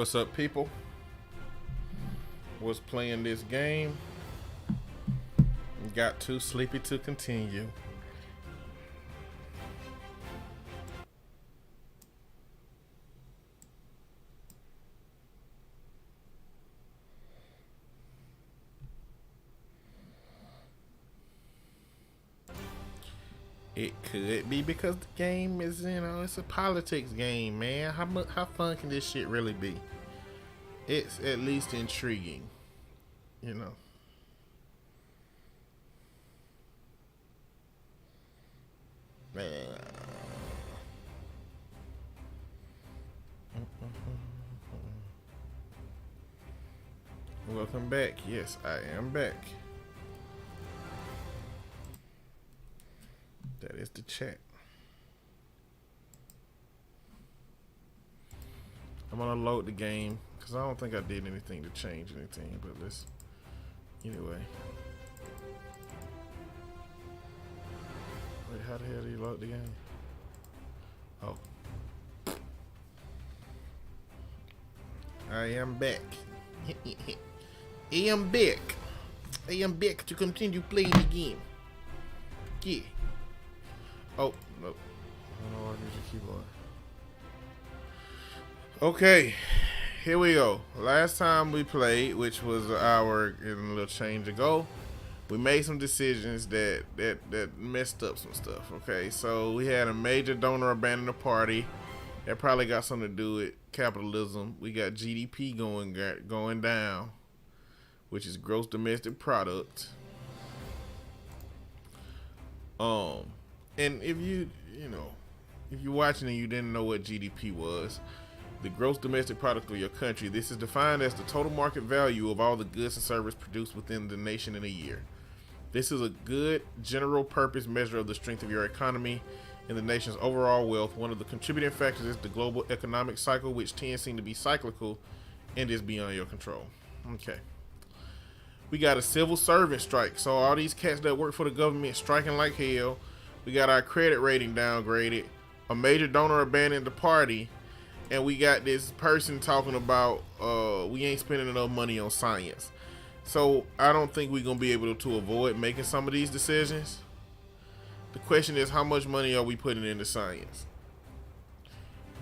What's up, people? Was playing this game. Got too sleepy to continue. It could be because the game is, it's a politics game, man. How fun can this shit really be? It's at least intriguing, Man. Welcome back. Yes, I am back. That is the chat. I'm gonna load the game because I don't think I did anything to change anything, but let's anyway. Wait, how the hell do you load the game? Oh. I am back. I am back. I am back to continue playing the game. Yeah. Oh, no. I don't know why I need your keyboard. Okay, here we go. Last time we played, which was an hour and a little change ago, we made some decisions that messed up some stuff. Okay, so we had a major donor abandon the party. That probably got something to do with capitalism. We got GDP going down, which is gross domestic product. And if you're watching and you didn't know what GDP was, the gross domestic product of your country, this is defined as the total market value of all the goods and services produced within the nation in a year. This is a good general purpose measure of the strength of your economy and the nation's overall wealth. One of the contributing factors is the global economic cycle, which seem to be cyclical and is beyond your control. Okay. We got a civil servant strike. So all these cats that work for the government striking like hell. We got our credit rating downgraded. A major donor abandoned the party. And we got this person talking about we ain't spending enough money on science. So I don't think we're going to be able to avoid making some of these decisions. The question is, how much money are we putting into science?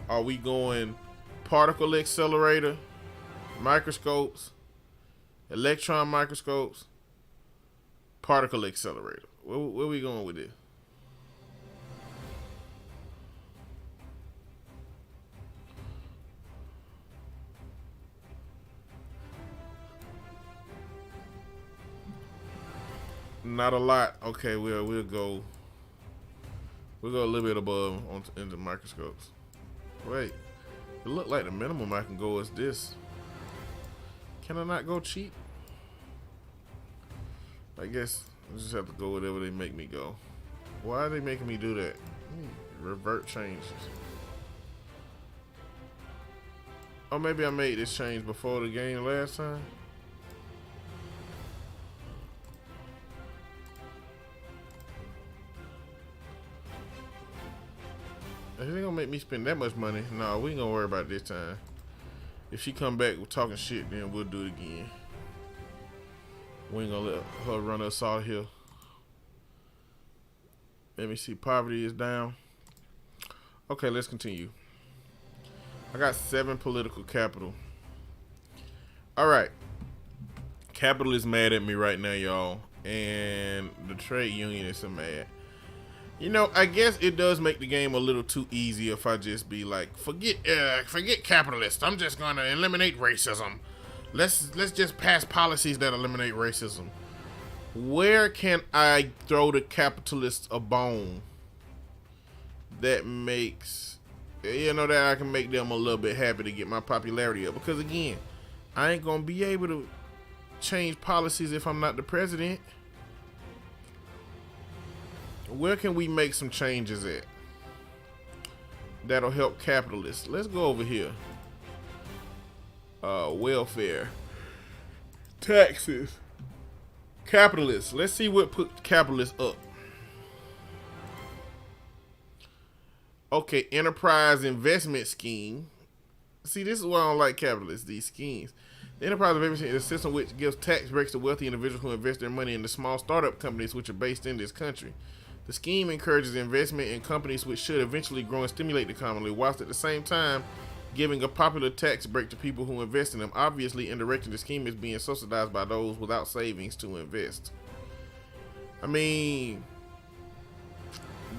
Are we going particle accelerator, microscopes, electron microscopes, particle accelerator? Where are we going with this? Not a lot. Okay, we'll go a little bit above into microscopes. Wait, it looked like the minimum I can go is this. Can I not go cheap? I guess I just have to go whatever they make me go. Why are they making me do that? Revert changes. Oh, maybe I made this change before the game last time. If they gonna make me spend that much money, no, we ain't gonna worry about it this time. If she come back with talking shit, then we'll do it again. We ain't gonna let her run us out here. Let me see, poverty is down. Okay, let's continue. I got 7 political capital. Alright. Capital is mad at me right now, y'all. And the trade union is mad. I guess it does make the game a little too easy if I just be like, forget capitalists. I'm just gonna eliminate racism. Let's just pass policies that eliminate racism. Where can I throw the capitalists a bone that makes that I can make them a little bit happy to get my popularity up? Because again, I ain't gonna be able to change policies if I'm not the president. Where can we make some changes at that'll help capitalists? Let's go over here. Welfare, taxes, capitalists. Let's see what put capitalists up. Okay, enterprise investment scheme. See, this is why I don't like capitalists, these schemes. The enterprise of everything is a system which gives tax breaks to wealthy individuals who invest their money in the small startup companies which are based in this country. The scheme encourages investment in companies which should eventually grow and stimulate the economy, whilst at the same time giving a popular tax break to people who invest in them. Obviously, indirectly, the scheme is being subsidized by those without savings to invest. I mean,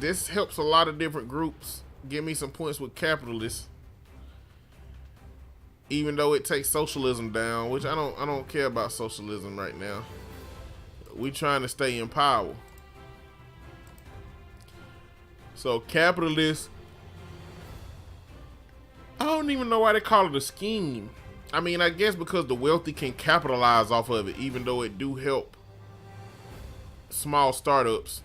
this helps a lot of different groups. Give me some points with capitalists. Even though it takes socialism down, which I don't care about socialism right now. We trying to stay in power. So capitalists, I don't even know why they call it a scheme. I mean, I guess because the wealthy can capitalize off of it, even though it do help small startups.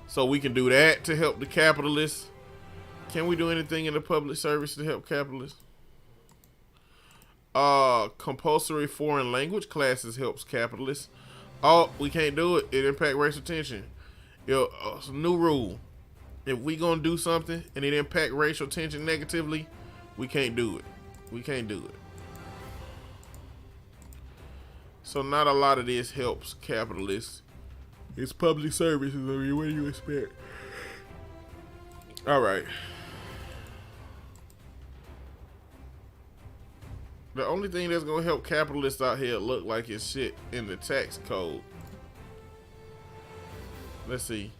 So we can do that to help the capitalists. Can we do anything in the public service to help capitalists? Compulsory foreign language classes helps capitalists. Oh, we can't do it. It impacts racial tension. It's a new rule. If we gonna do something and it impact racial tension negatively, we can't do it. We can't do it. So not a lot of this helps capitalists. It's public services. I mean, what do you expect? All right. The only thing that's gonna help capitalists out here look like it's shit in the tax code. Let's see.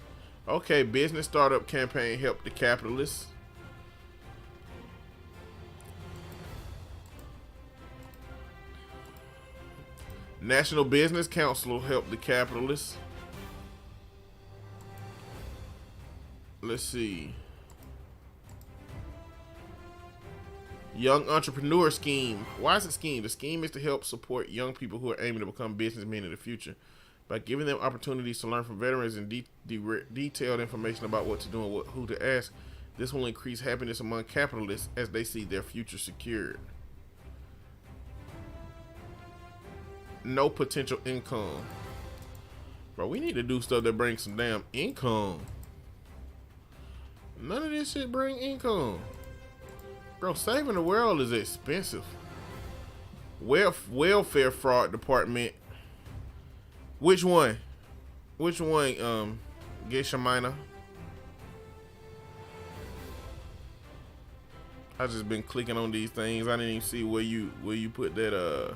Okay, business startup campaign help the capitalists. National Business Council help the capitalists. Let's see. Young Entrepreneur Scheme. Why is it scheme? The scheme is to help support young people who are aiming to become businessmen in the future by giving them opportunities to learn from veterans and detailed information about what to do and who to ask. This will increase happiness among capitalists as they see their future secured. No potential income. Bro, we need to do stuff that brings some damn income. None of this shit bring income. Bro, saving the world is expensive. Welfare fraud department. Which one? Which one, Geisha Minor? I just been clicking on these things. I didn't even see where you put that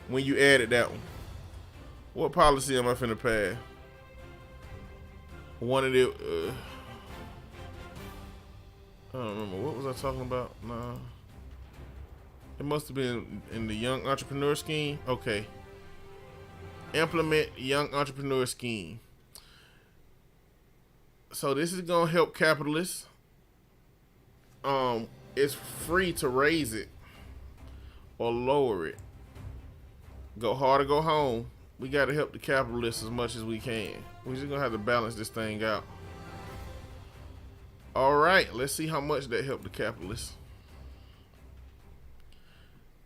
when you added that one. What policy am I finna pass? One of the I don't remember. What was I talking about? Nah. It must have been in the Young Entrepreneur Scheme. Okay. Implement Young Entrepreneur Scheme. So this is gonna help capitalists. It's free to raise it or lower it. Go hard or go home. We gotta help the capitalists as much as we can. We're just gonna have to balance this thing out. All right, let's see how much that helped the capitalists.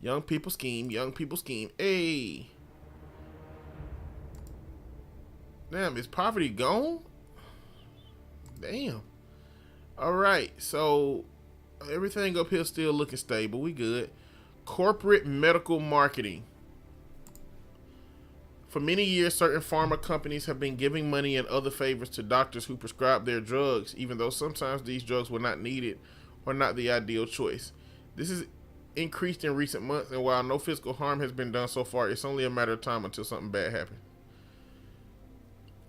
Young people scheme, young people scheme. Hey. Damn, is poverty gone? Damn. All right, so everything up here still looking stable. We good. Corporate medical marketing. For many years, certain pharma companies have been giving money and other favors to doctors who prescribe their drugs, even though sometimes these drugs were not needed or not the ideal choice. This has increased in recent months, and while no physical harm has been done so far, it's only a matter of time until something bad happens.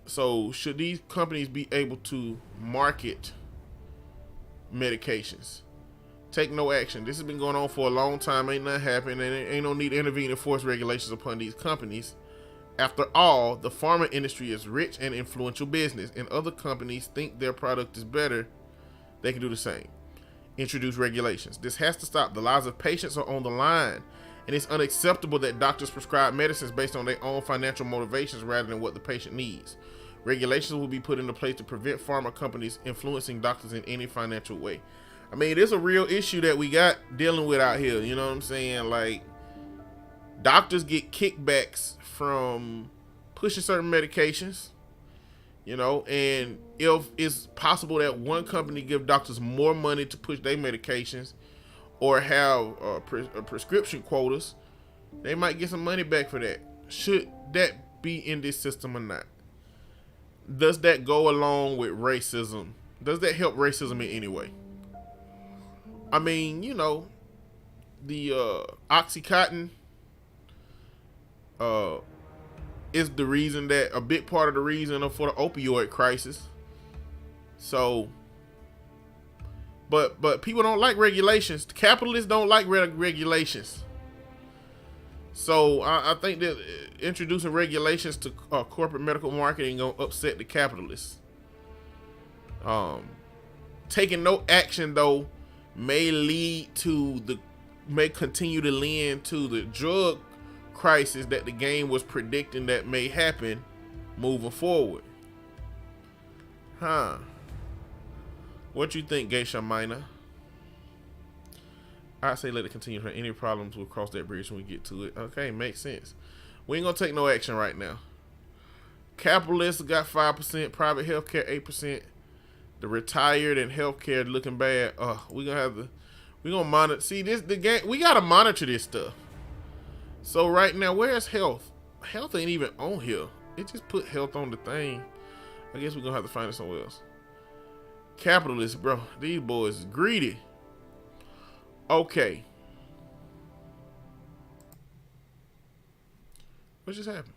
So, should these companies be able to market medications? Take no action. This has been going on for a long time. Ain't nothing happened, and ain't no need to intervene and force regulations upon these companies. After all, the pharma industry is rich and influential business, and other companies think their product is better. They can do the same. Introduce regulations. This has to stop. The lives of patients are on the line, and it's unacceptable that doctors prescribe medicines based on their own financial motivations rather than what the patient needs. Regulations will be put into place to prevent pharma companies influencing doctors in any financial way. I mean, it's a real issue that we got dealing with out here. You know what I'm saying? Like, doctors get kickbacks from pushing certain medications, you know, and if it's possible that one company give doctors more money to push their medications, or have prescription quotas, they might get some money back for that. Should that be in this system or not? Does that go along with racism? Does that help racism in any way? I mean, you know, the Oxycontin is the reason, that a big part of the reason for the opioid crisis. So, but people don't like regulations. The capitalists don't like regulations. So I think that introducing regulations to corporate medical marketing gonna upset the capitalists. Taking no action though may continue to lend to the drug crisis that the game was predicting that may happen moving forward. What you think, Geisha Minor? I say let it continue. For any problems, we'll cross that bridge when we get to it. Okay, makes sense. We ain't gonna take no action right now. Capitalists got 5%, private healthcare 8%. The retired and healthcare looking bad. We gonna monitor. See this the game. We gotta monitor this stuff. So right now, where's health? Health ain't even on here. It just put health on the thing. I guess we're gonna have to find it somewhere else. Capitalists, bro. These boys is greedy. Okay. What just happened?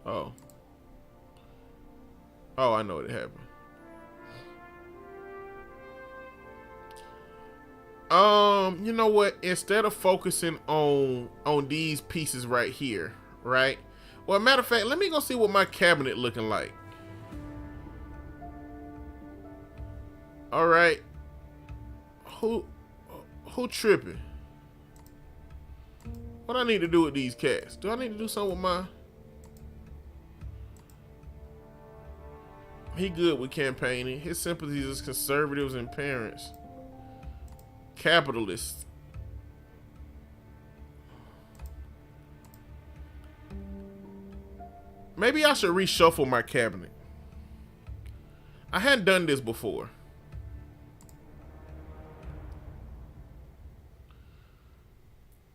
Oh, I know what happened. You know what? Instead of focusing on these pieces right here, right? Well, matter of fact, let me go see what my cabinet looking like. All right. Who tripping? What I need to do with these cats? Do I need to do something with my? He good with campaigning. His sympathies is conservatives and parents. Capitalists. Maybe I should reshuffle my cabinet. I hadn't done this before.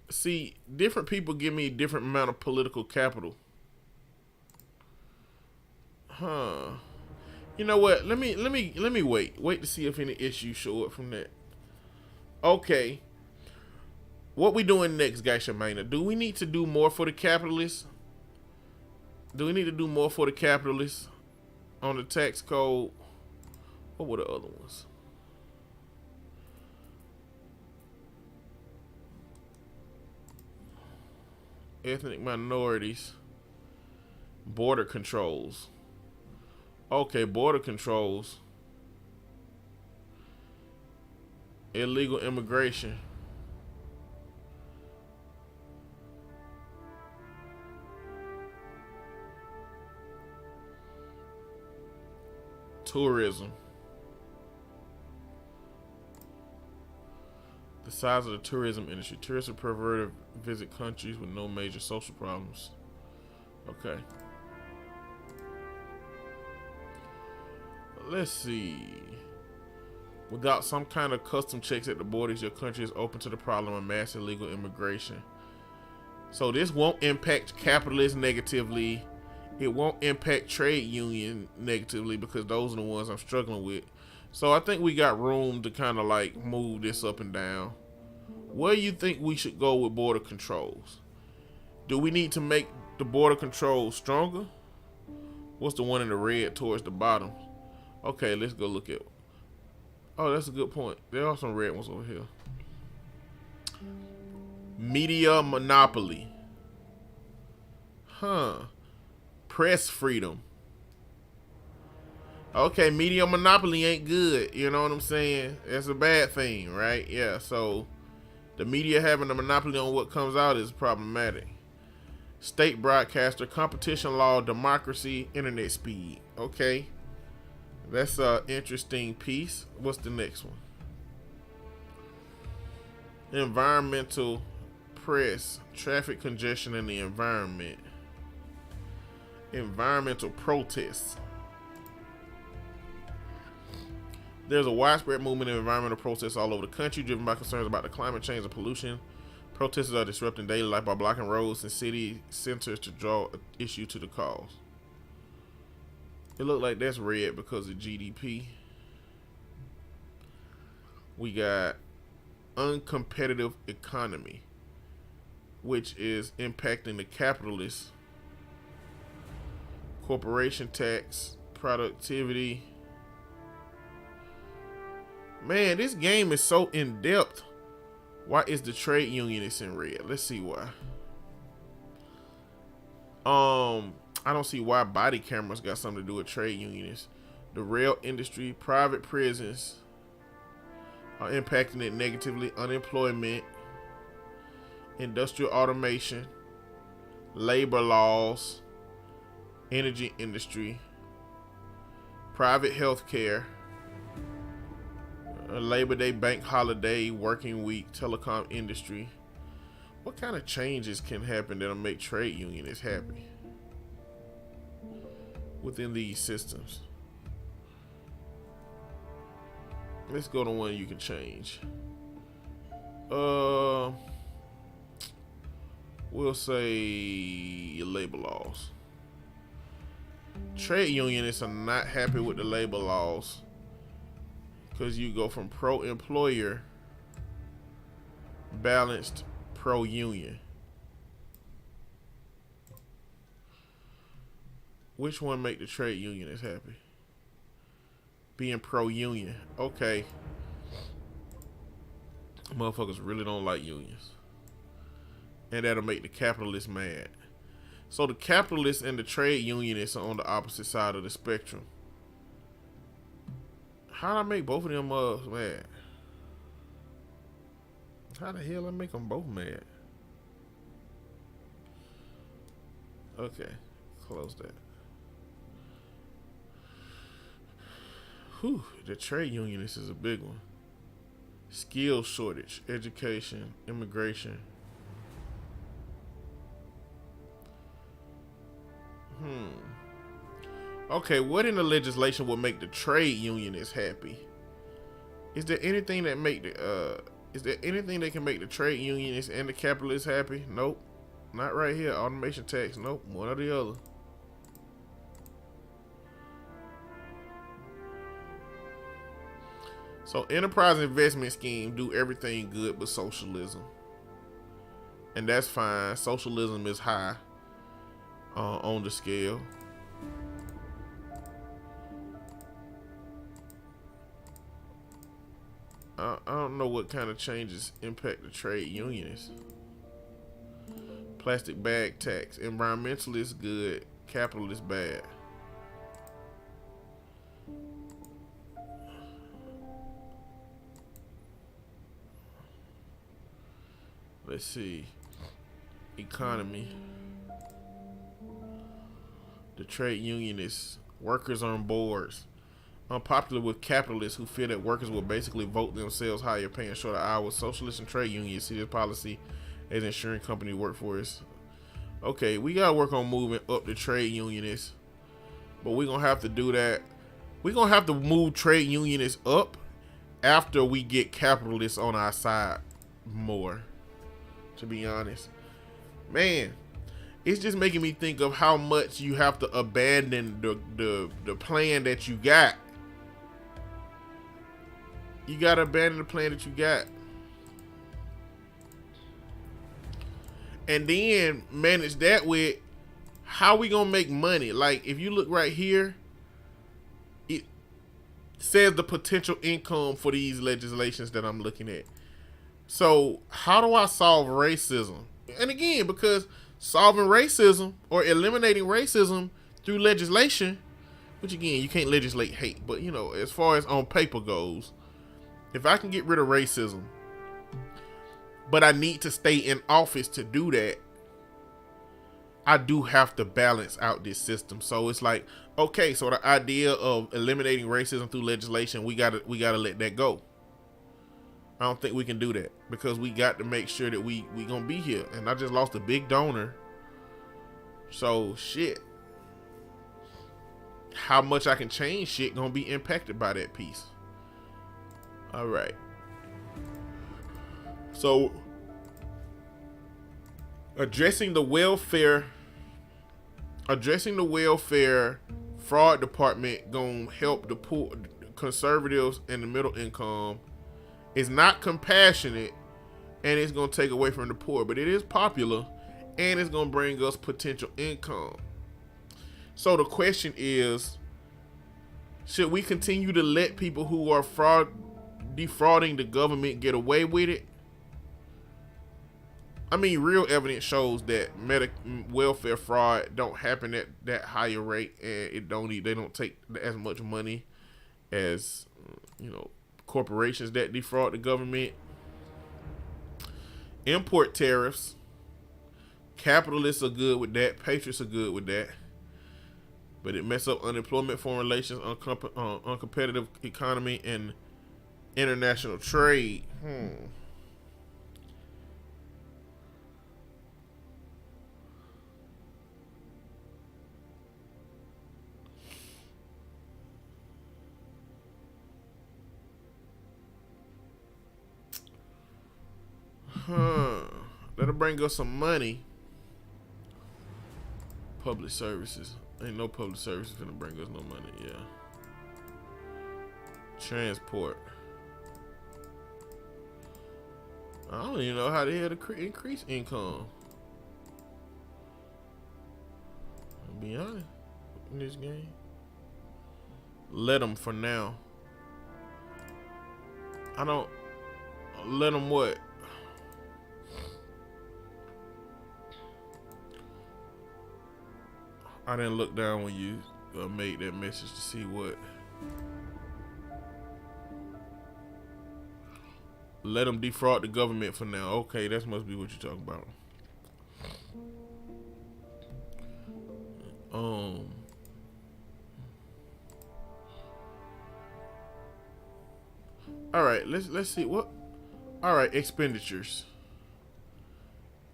See, different people give me a different amount of political capital. You know what? Let me wait to see if any issues show up from that. Okay. What we doing next, Geisha Maina? Do we need to do more for the capitalists? Do we need to do more for the capitalists on the tax code? What were the other ones? Ethnic minorities. Border controls. Okay, border controls. Illegal immigration. Tourism. The size of the tourism industry. Tourists are prefer to visit countries with no major social problems. Okay. Let's see. Without some kind of custom checks at the borders, your country is open to the problem of mass illegal immigration. So this won't impact capitalists negatively. It won't impact trade union negatively because those are the ones I'm struggling with. So I think we got room to kind of like move this up and down. Where do you think we should go with border controls? Do we need to make the border controls stronger? What's the one in the red towards the bottom? Okay, let's go look at. Oh, that's a good point. There are some red ones over here. Media monopoly. Press freedom. Okay, media monopoly ain't good. You know what I'm saying? It's a bad thing, right? Yeah, so the media having a monopoly on what comes out is problematic. State broadcaster, competition law, democracy, internet speed. Okay. That's an interesting piece. What's the next one? Environmental press, traffic congestion in the environment. Environmental protests. There's a widespread movement of environmental protests all over the country, driven by concerns about the climate change and pollution. Protesters are disrupting daily life by blocking roads and city centers to draw issue to the cause. It looked like that's red because of GDP. We got uncompetitive economy, which is impacting the capitalists. Corporation tax, productivity. Man, this game is so in depth. Why is the trade unionists in red? Let's see why. I don't see why body cameras got something to do with trade unionists. The rail industry, private prisons are impacting it negatively. Unemployment, industrial automation, labor laws, energy industry, private health care, Labor Day, bank holiday, working week, telecom industry. What kind of changes can happen that'll make trade unionists happy within these systems? Let's go to one you can change. We'll say labor laws. Trade unionists are not happy with the labor laws because you go from pro-employer, balanced, pro-union. Which one make the trade unionists happy? Being pro-union. Okay. Motherfuckers really don't like unions. And that'll make the capitalists mad. So the capitalists and the trade unionists are on the opposite side of the spectrum. How'd I make both of them mad? How the hell I make them both mad? Okay, close that. Whew, the trade unionist is a big one. Skill shortage, education, immigration. Okay, what in the legislation would make the trade unionists happy? Is there anything that make the is there anything that can make the trade unionists and the capitalists happy? Nope. Not right here. Automation tax. Nope. One or the other. So enterprise investment scheme do everything good but socialism. And that's fine. Socialism is high on the scale. I don't know what kind of changes impact the trade unionists. Plastic bag tax. Environmentalist good. Capitalist bad. Let's see. Economy. The trade unionists. Workers on boards. Unpopular with capitalists who fear that workers will basically vote themselves higher, paying shorter hours. Socialists and trade unions see this policy as ensuring company workforce. Okay, we gotta work on moving up the trade unionists, but we're gonna have to do that. We're gonna have to move trade unionists up after we get capitalists on our side more. To be honest, man, it's just making me think of how much you have to abandon the plan that you got. You gotta abandon the plan that you got. And then manage that with how we gonna make money. Like if you look right here, it says the potential income for these legislations that I'm looking at. So how do I solve racism? And again, because solving racism or eliminating racism through legislation, which again, you can't legislate hate, but you know, as far as on paper goes, if I can get rid of racism, but I need to stay in office to do that, I do have to balance out this system. So it's like, okay, so the idea of eliminating racism through legislation, we gotta let that go. I don't think we can do that because we got to make sure that we gonna be here. And I just lost a big donor. So shit. How much I can change shit gonna be impacted by that piece. All right. So, addressing the welfare fraud department gonna help the poor, conservatives, and the middle income. It's not compassionate, and it's gonna take away from the poor, but it is popular, and it's gonna bring us potential income. So the question is, should we continue to let people who are defrauding the government get away with it? I mean, real evidence shows that welfare fraud don't happen at that higher rate, and they don't take as much money as corporations that defraud the government. Import tariffs, capitalists are good with that, patriots are good with that, but it mess up unemployment, foreign relations, uncompetitive economy, and international trade. That'll bring us some money. Public services. Ain't no public services gonna bring us no money, yeah. Transport. I don't even know how the hell to increase income. I'll be honest in this game. Let them for now. I don't let them what? I didn't look down when you made that message to see what. Let them defraud the government for now. Okay, that must be what you're talking about. All right, let's see what. All right, expenditures.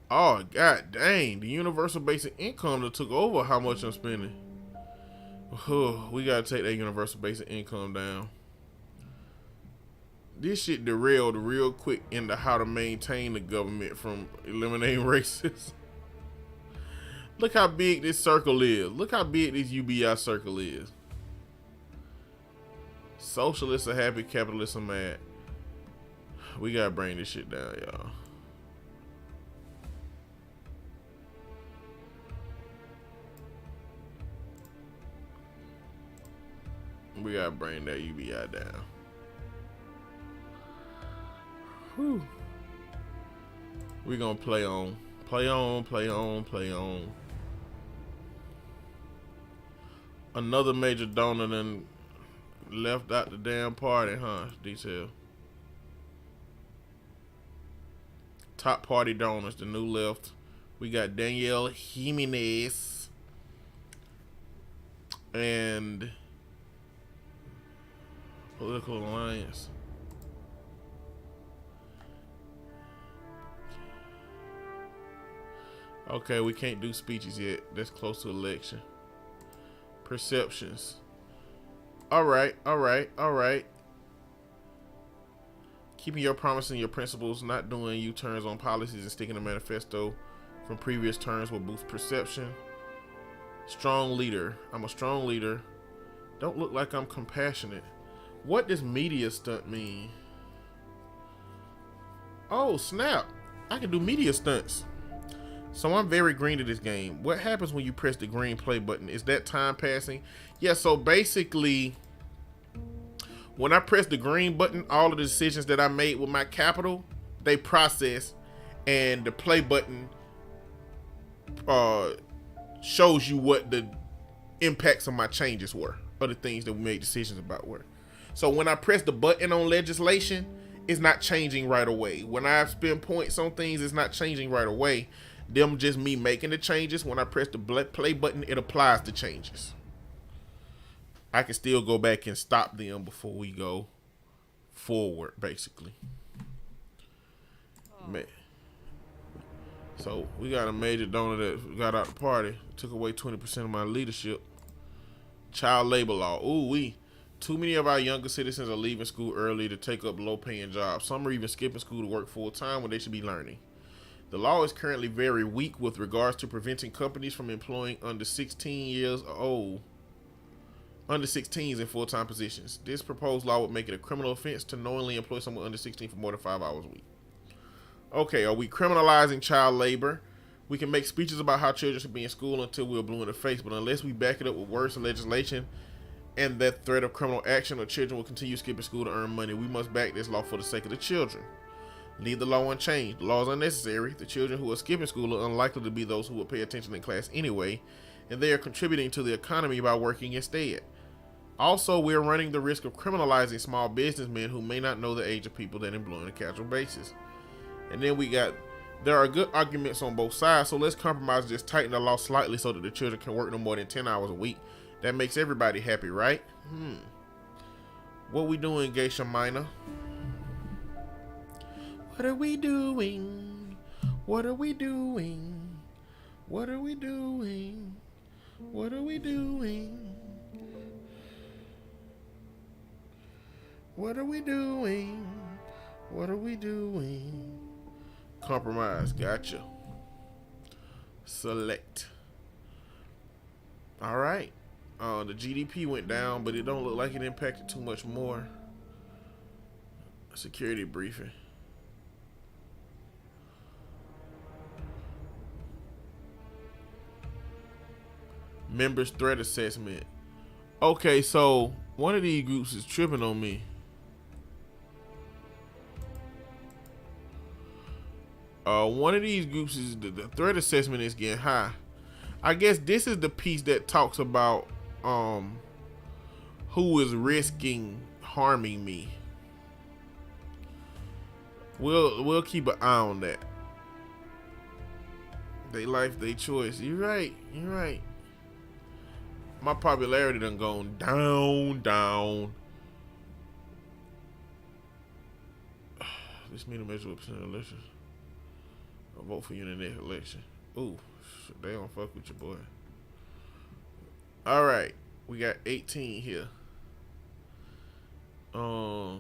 Oh, god dang. The universal basic income that took over how much I'm spending. We gotta take that universal basic income down. This shit derailed real quick into how to maintain the government from eliminating racism. Look how big this circle is. Look how big this UBI circle is. Socialists are happy, capitalists are mad. We gotta bring this shit down, y'all. We gotta bring that UBI down. Whew. We gonna play on. Another major donor done left out the damn party, huh? Detail. Top party donors, the new left. We got Danielle Jimenez and Political Alliance. Okay, we can't do speeches yet. That's close to election. Perceptions. All right. Keeping your promise and your principles, not doing U-turns on policies and sticking to manifesto from previous terms will boost perception. Strong leader. I'm a strong leader. Don't look like I'm compassionate. What does media stunt mean? Oh, snap. I can do media stunts. So I'm very green to this game. What happens when you press the green play button? Is that time passing? Yeah, so basically, when I press the green button, all of the decisions that I made with my capital, they process, and the play button shows you what the impacts of my changes were, or the things that we made decisions about were. So when I press the button on legislation, it's not changing right away. When I spend points on things, it's not changing right away. Them just me making the changes. When I press the play button, it applies the changes. I can still go back and stop them before we go forward, basically. So we got a major donor that got out the party, took away 20% of my leadership. Child labor law. Ooh, Too many of our younger citizens are leaving school early to take up low-paying jobs. Some are even skipping school to work full-time when they should be learning. The law is currently very weak with regards to preventing companies from employing under 16s in full-time positions. This proposed law would make it a criminal offense to knowingly employ someone under 16 for more than 5 hours a week. Okay, are we criminalizing child labor? We can make speeches about how children should be in school until we're blue in the face, but unless we back it up with worse legislation and that threat of criminal action, or children will continue skipping school to earn money, we must back this law for the sake of the children. Leave the law unchanged. The law is unnecessary. The children who are skipping school are unlikely to be those who will pay attention in class anyway, and they are contributing to the economy by working instead. Also, we are running the risk of criminalizing small businessmen who may not know the age of people that employ on a casual basis. And then there are good arguments on both sides, so let's compromise and just tighten the law slightly so that the children can work no more than 10 hours a week. That makes everybody happy, right? What we doing, Geisha Minor? What are we doing? What are we doing? What are we doing? What are we doing? What are we doing? What are we doing? Compromise, gotcha. Select. All right. The GDP went down, but it don't look like it impacted too much more. Security briefing. Members threat assessment. Okay, so one of these groups is tripping on me. One of these groups is the threat assessment is getting high. I guess this is the piece that talks about who is risking harming me. We'll keep an eye on that. They life, they choice. You're right. You're right. My popularity done gone down. This mean a measure of percent elections. I'll vote for you in the next election. Ooh, they don't fuck with your boy. All right, we got 18 here. So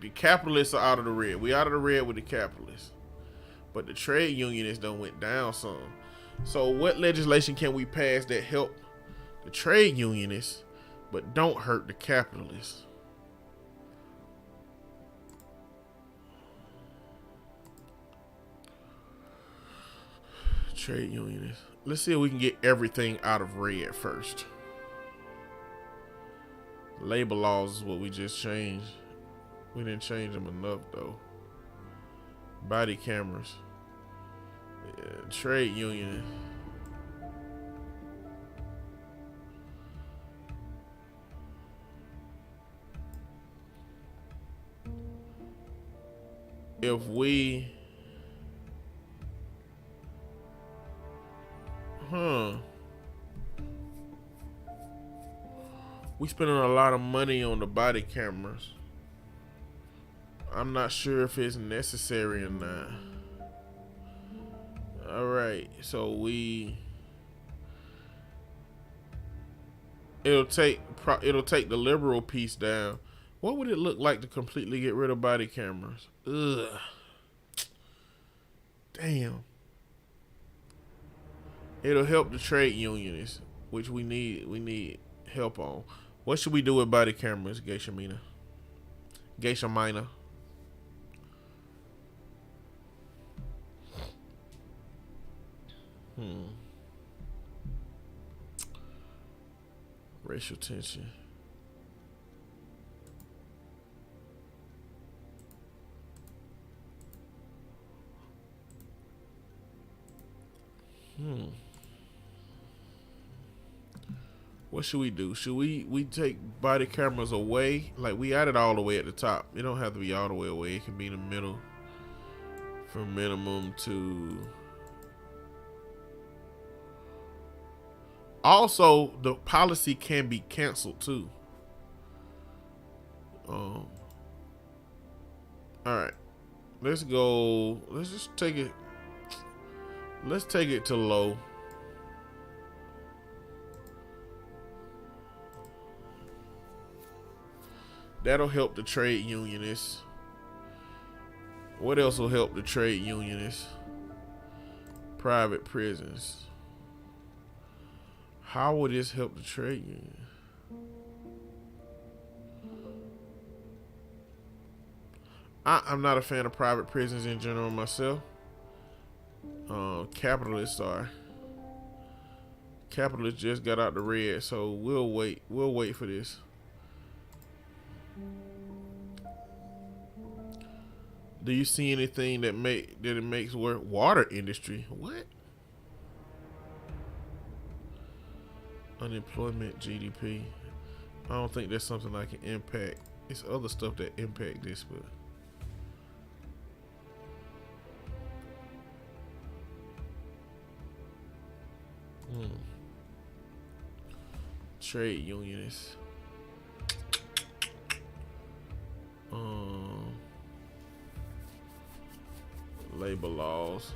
the capitalists are out of the red. We out of the red with the capitalists, but the trade unionists done went down some. So what legislation can we pass that help the trade unionists but don't hurt the capitalists? Trade unionists. Let's see if we can get everything out of red first. Labor laws is what we just changed. We didn't change them enough though. Body cameras. Yeah, trade union. If we spending a lot of money on the body cameras. I'm not sure if it's necessary or not. All right, so it'll take the liberal piece down. What would it look like to completely get rid of body cameras? Ugh. Damn. It'll help the trade unionists, which we need help on. What should we do with body cameras, Geisha Mina? Geisha Minor. Racial tension. What should we do? Should we take body cameras away? Like, we added all the way at the top. It don't have to be all the way away. It can be in the middle. From minimum to... Also, the policy can be canceled too. All right. Let's go. Let's just take it. Let's take it to low. That'll help the trade unionists. What else will help the trade unionists? Private prisons. How would this help the trade union? I'm not a fan of private prisons in general myself. Capitalists are. Capitalists just got out the red, so we'll wait. We'll wait for this. Do you see anything that it makes work? Water industry? What? Unemployment, GDP. I don't think that's something I can impact. It's other stuff that impact this, but trade unionists. Labor laws.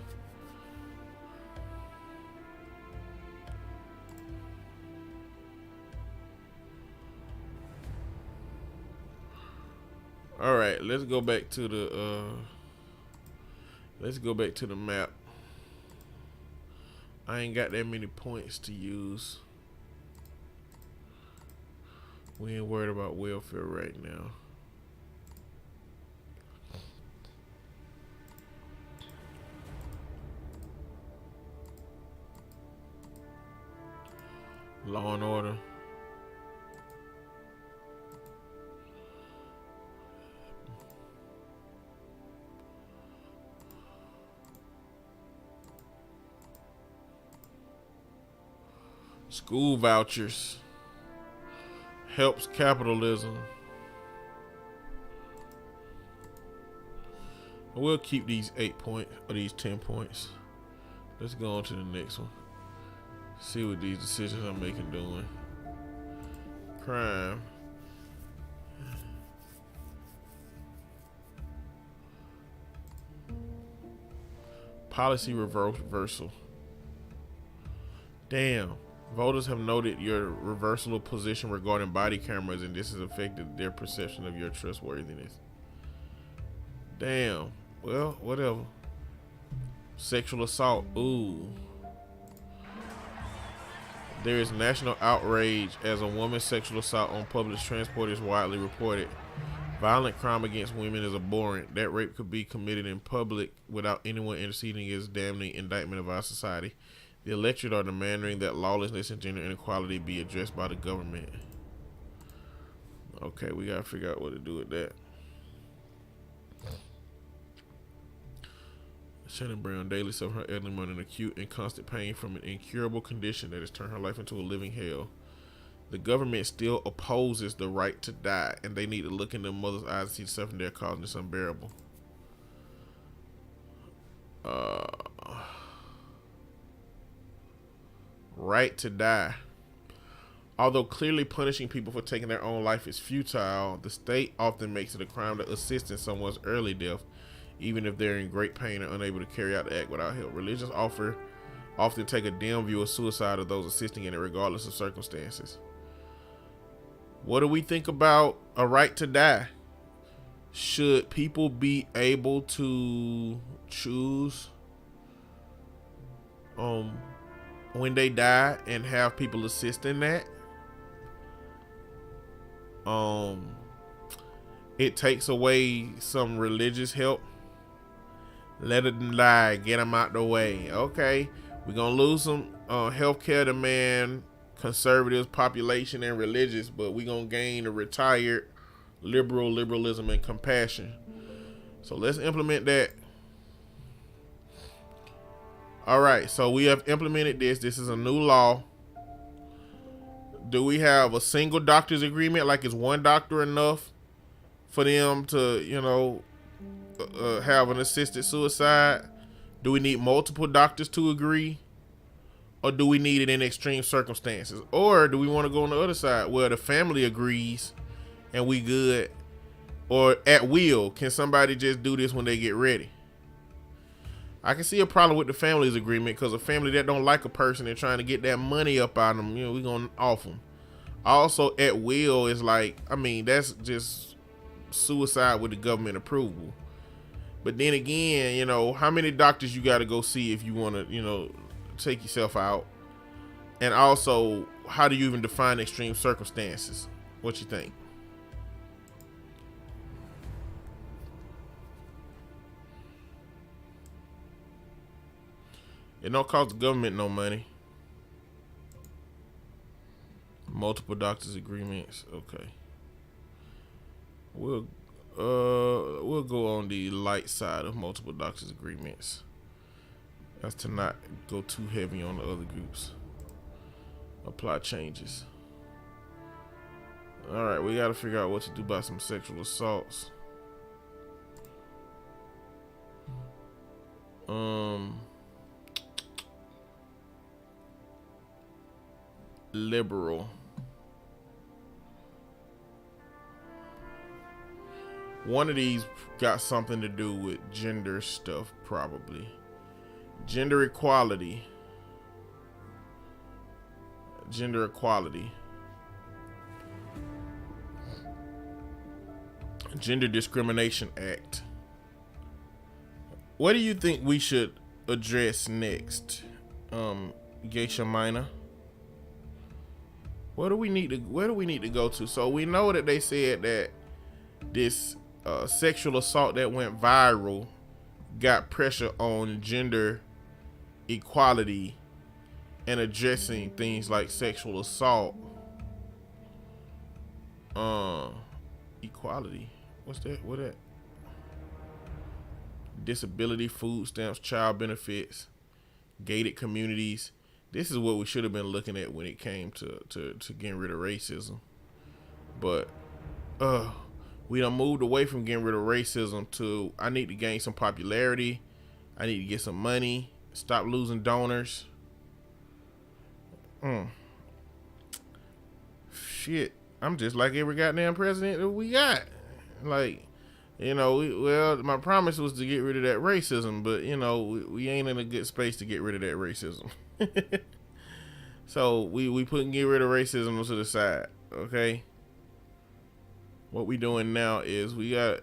All right, let's go back to the map. I ain't got that many points to use. We ain't worried about welfare right now. Law and order. School vouchers. Helps capitalism. We'll keep these 8 points or these 10 points. Let's go on to the next one. See what these decisions I'm making doing. Crime. Policy reversal. Damn. Voters have noted your reversal of position regarding body cameras, and this has affected their perception of your trustworthiness. Damn. Well, whatever. Sexual assault. Ooh. There is national outrage as a woman's sexual assault on public transport is widely reported. Violent crime against women is abhorrent. That rape could be committed in public without anyone interceding is damning indictment of our society. The electorate are demanding that lawlessness and gender inequality be addressed by the government. Okay, we gotta figure out what to do with that. Shannon Brown daily suffers her elderly mother in acute and constant pain from an incurable condition that has turned her life into a living hell. The government still opposes the right to die, and they need to look in the mother's eyes and see the suffering they're causing is unbearable. Right to die. Although clearly punishing people for taking their own life is futile, the state often makes it a crime to assist in someone's early death, even if they're in great pain and unable to carry out the act without help. Religions often take a dim view of suicide of those assisting in it, regardless of circumstances. What do we think about a right to die? Should people be able to choose when they die and have people assist in that? It takes away some religious help. Let them die, get them out the way. Okay, we're gonna lose some healthcare demand, conservatives, population, and religious, but we're gonna gain a retired liberalism and compassion. So let's implement that. All right, so we have implemented this. This is a new law. Do we have a single doctor's agreement? Like, is one doctor enough for them to, have an assisted suicide? Do we need multiple doctors to agree? Or do we need it in extreme circumstances? Or do we want to go on the other side where the family agrees and we good? Or at will, can somebody just do this when they get ready? I can see a problem with the family's agreement, because a family that don't like a person and trying to get that money up out of them, we're going to off them. Also, at will is like, that's just suicide with the government approval. But then again, you know, how many doctors you got to go see if you want to, you know, take yourself out? And also, how do you even define extreme circumstances? What you think? It don't cost the government no money. Multiple doctors agreements. Okay. We'll go on the light side of multiple doctors agreements. That's to not go too heavy on the other groups. Apply changes. All right, we got to figure out what to do about some sexual assaults. Liberal. One of these got something to do with gender stuff, probably. Gender equality. Gender equality. Gender Discrimination Act. What do you think we should address next, Geisha Minor? Where do we need to go to? So we know that they said that this sexual assault that went viral got pressure on gender equality and addressing things like sexual assault. Equality. What's that? What that? Disability, food stamps, child benefits, gated communities. This is what we should have been looking at when it came to getting rid of racism. But we done moved away from getting rid of racism to I need to gain some popularity. I need to get some money. Stop losing donors. Shit. I'm just like every goddamn president that we got. Like, you know, my promise was to get rid of that racism, but, you know, we ain't in a good space to get rid of that racism. So we putting get rid of racism to the side, okay? What we doing now is I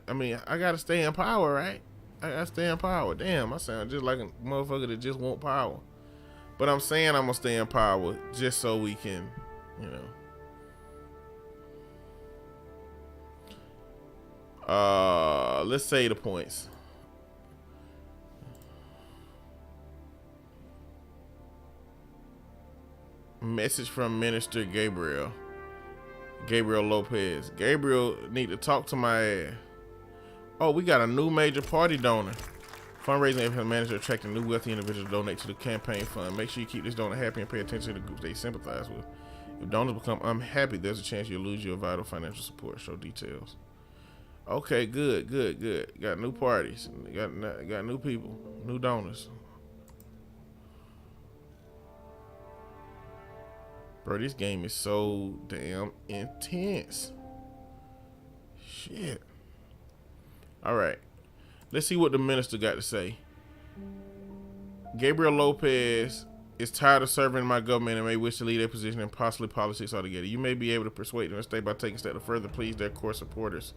gotta stay in power, right? I gotta stay in power. Damn, I sound just like a motherfucker that just want power. But I'm saying I'm gonna stay in power just so we can, you know. Let's say the points. Message from Minister Gabriel Lopez. Gabriel need to talk to my ass. Oh, we got a new major party donor. Fundraising effort manager attracting new wealthy individuals to donate to the campaign fund. Make sure you keep this donor happy and pay attention to the groups they sympathize with. If donors become unhappy, there's a chance you'll lose your vital financial support. Show details. Okay, good. Got new parties. Got new people, new donors. Bro, this game is so damn intense. Shit. All right. Let's see what the minister got to say. Gabriel Lopez is tired of serving my government and may wish to leave their position and possibly politics altogether. You may be able to persuade them to stay by taking steps to further please their core supporters,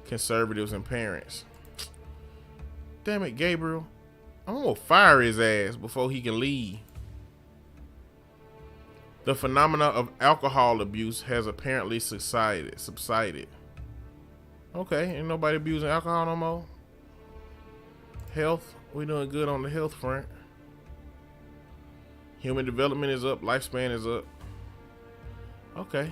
conservatives, and parents. Damn it, Gabriel. I'm gonna fire his ass before he can leave. The phenomena of alcohol abuse has apparently subsided. Okay, ain't nobody abusing alcohol no more. Health, we doing good on the health front. Human development is up, lifespan is up. Okay.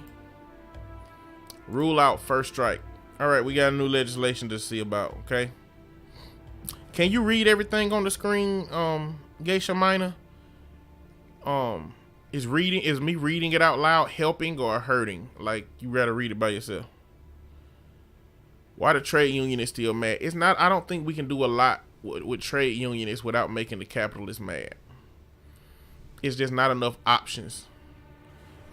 Rule out first strike. All right, we got a new legislation to see about, okay? Can you read everything on the screen, Geisha Minor? Is me reading it out loud helping or hurting? Like, you rather read it by yourself? Why the trade union is still mad? It's not. I don't think we can do a lot with trade unionists without making the capitalists mad. It's just not enough options.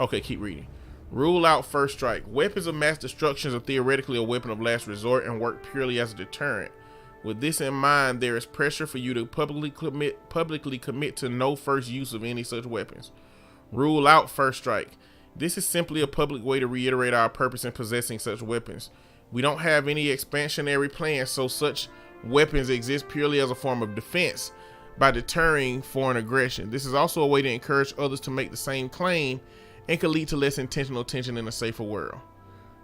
Okay, keep reading. Rule out first strike. Weapons of mass destruction are theoretically a weapon of last resort and work purely as a deterrent. With this in mind, there is pressure for you to publicly commit to no first use of any such weapons. Rule out first strike. This is simply a public way to reiterate our purpose in possessing such weapons. We don't have any expansionary plans, so such weapons exist purely as a form of defense by deterring foreign aggression. This is also a way to encourage others to make the same claim and could lead to less intentional tension in a safer world.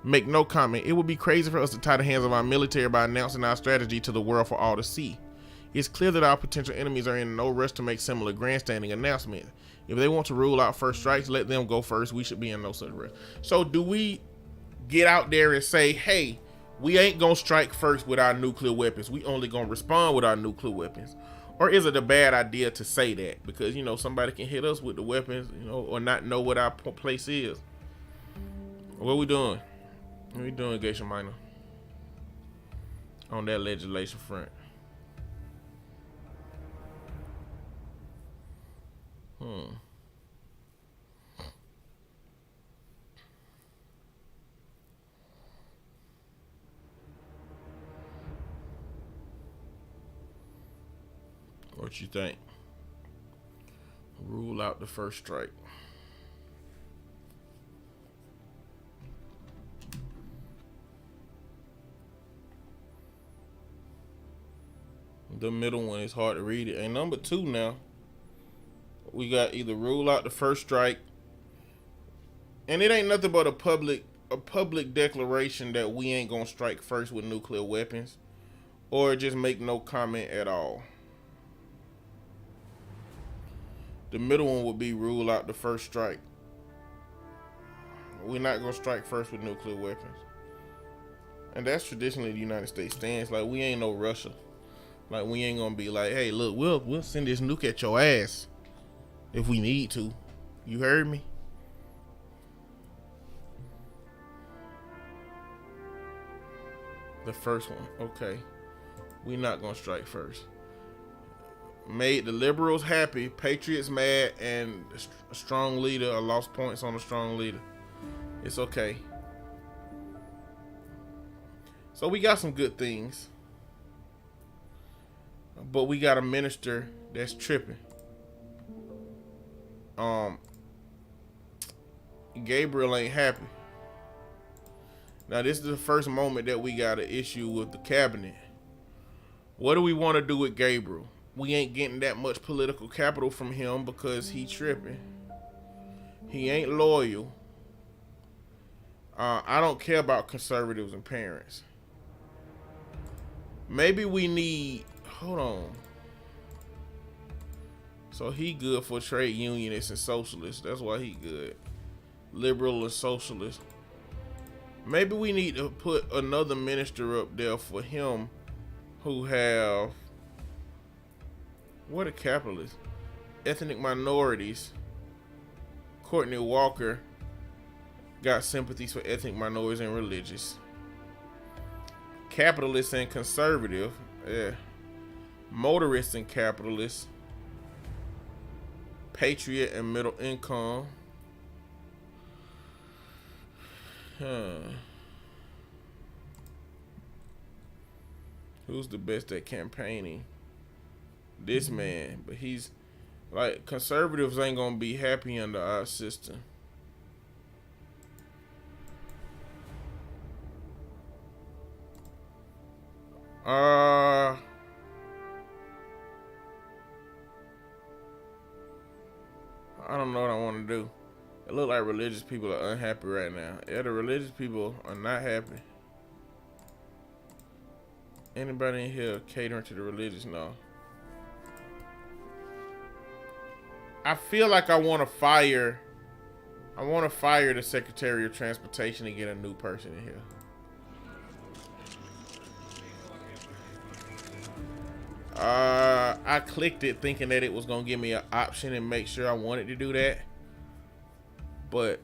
Make no comment. It would be crazy for us to tie the hands of our military by announcing our strategy to the world for all to see. It's clear that our potential enemies are in no rush to make similar grandstanding announcements. If they want to rule out first strikes, let them go first. We should be in no such rush. So do we get out there and say, hey, we ain't gonna strike first with our nuclear weapons. We only gonna respond with our nuclear weapons? Or is it a bad idea to say that? Because, you know, somebody can hit us with the weapons, you know, or not know what our place is. What we doing? What we doing, Geisha Minor? On that legislation front. What you think? Rule out the first strike. The middle one is hard to read it. And number 2 now. We got either rule out the first strike, and it ain't nothing but a public declaration that we ain't gonna strike first with nuclear weapons, or just make no comment at all. The middle one would be rule out the first strike. We're not gonna strike first with nuclear weapons. And that's traditionally the United States stance. Like, we ain't no Russia. Like, we ain't gonna be like, hey, look, we'll send this nuke at your ass if we need to. You heard me? The first one, okay. We're not gonna strike first. Made the liberals happy, patriots mad, and a strong leader lost points on a strong leader. It's okay. So we got some good things, but we got a minister that's tripping. Gabriel ain't happy. Now, this is the first moment that we got an issue with the cabinet. What do we want to do with Gabriel? We ain't getting that much political capital from him because he tripping. He ain't loyal. I don't care about conservatives and parents. Maybe we need, hold on. So he good for trade unionists and socialists. That's why he good. Liberal and socialist. Maybe we need to put another minister up there for him who have, what a capitalist. Ethnic minorities. Courtney Walker got sympathies for ethnic minorities and religious. Capitalists and conservative. Yeah. Motorists and capitalists. Patriot and middle income. Who's the best at campaigning? This man, but he's like, conservatives ain't gonna be happy under our system. I don't know what I want to do. It look like religious people are unhappy right now. Yeah, the religious people are not happy. Anybody in here catering to the religious? No. I feel like I want to fire the Secretary of Transportation and get a new person in here. I clicked it thinking that it was gonna give me an option and make sure I wanted to do that, but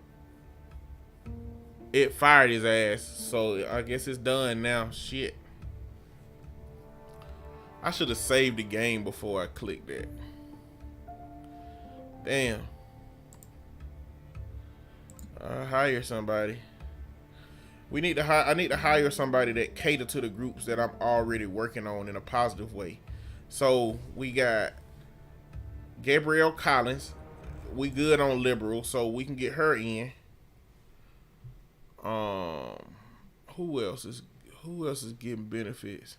it fired his ass, so I guess it's done now. Shit. I should have saved the game before I clicked that. Damn. Hire somebody. We need to hire. I need to hire somebody that cater to the groups that I'm already working on in a positive way. So we got Gabrielle Collins. We good on liberal, so we can get her in. Who else is Who else is getting benefits?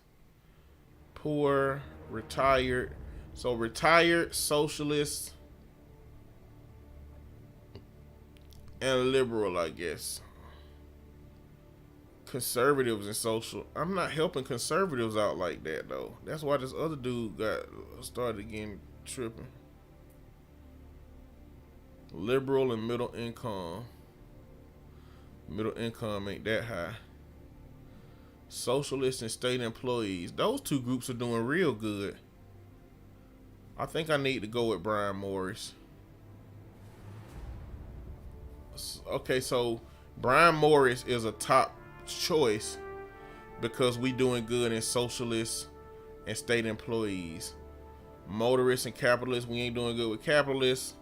Poor, retired. So retired, socialists, and liberal, I guess. Conservatives and social. I'm not helping conservatives out like that though. That's why this other dude got started getting tripping. Liberal and middle income. Middle income ain't that high. Socialists and state employees. Those two groups are doing real good. I think I need to go with Brian Morris. Okay, so Brian Morris is a top choice because we doing good in socialists and state employees. Motorists and capitalists, we ain't doing good with capitalists.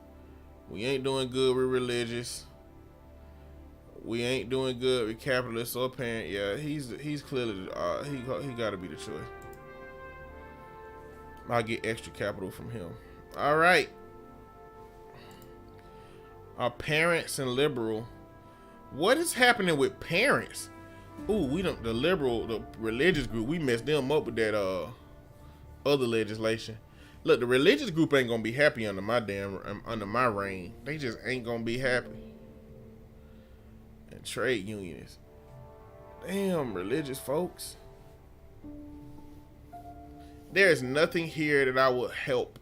We ain't doing good with religious. We ain't doing good with capitalists or parent. Yeah, he's clearly he got to be the choice. I'll get extra capital from him. All right. Our parents and liberal. What is happening with parents? Ooh, the religious group, we messed them up with that other legislation. Look, the religious group ain't gonna be happy under my reign. They just ain't gonna be happy. And trade unions. Damn, religious folks. There's nothing here that I would help.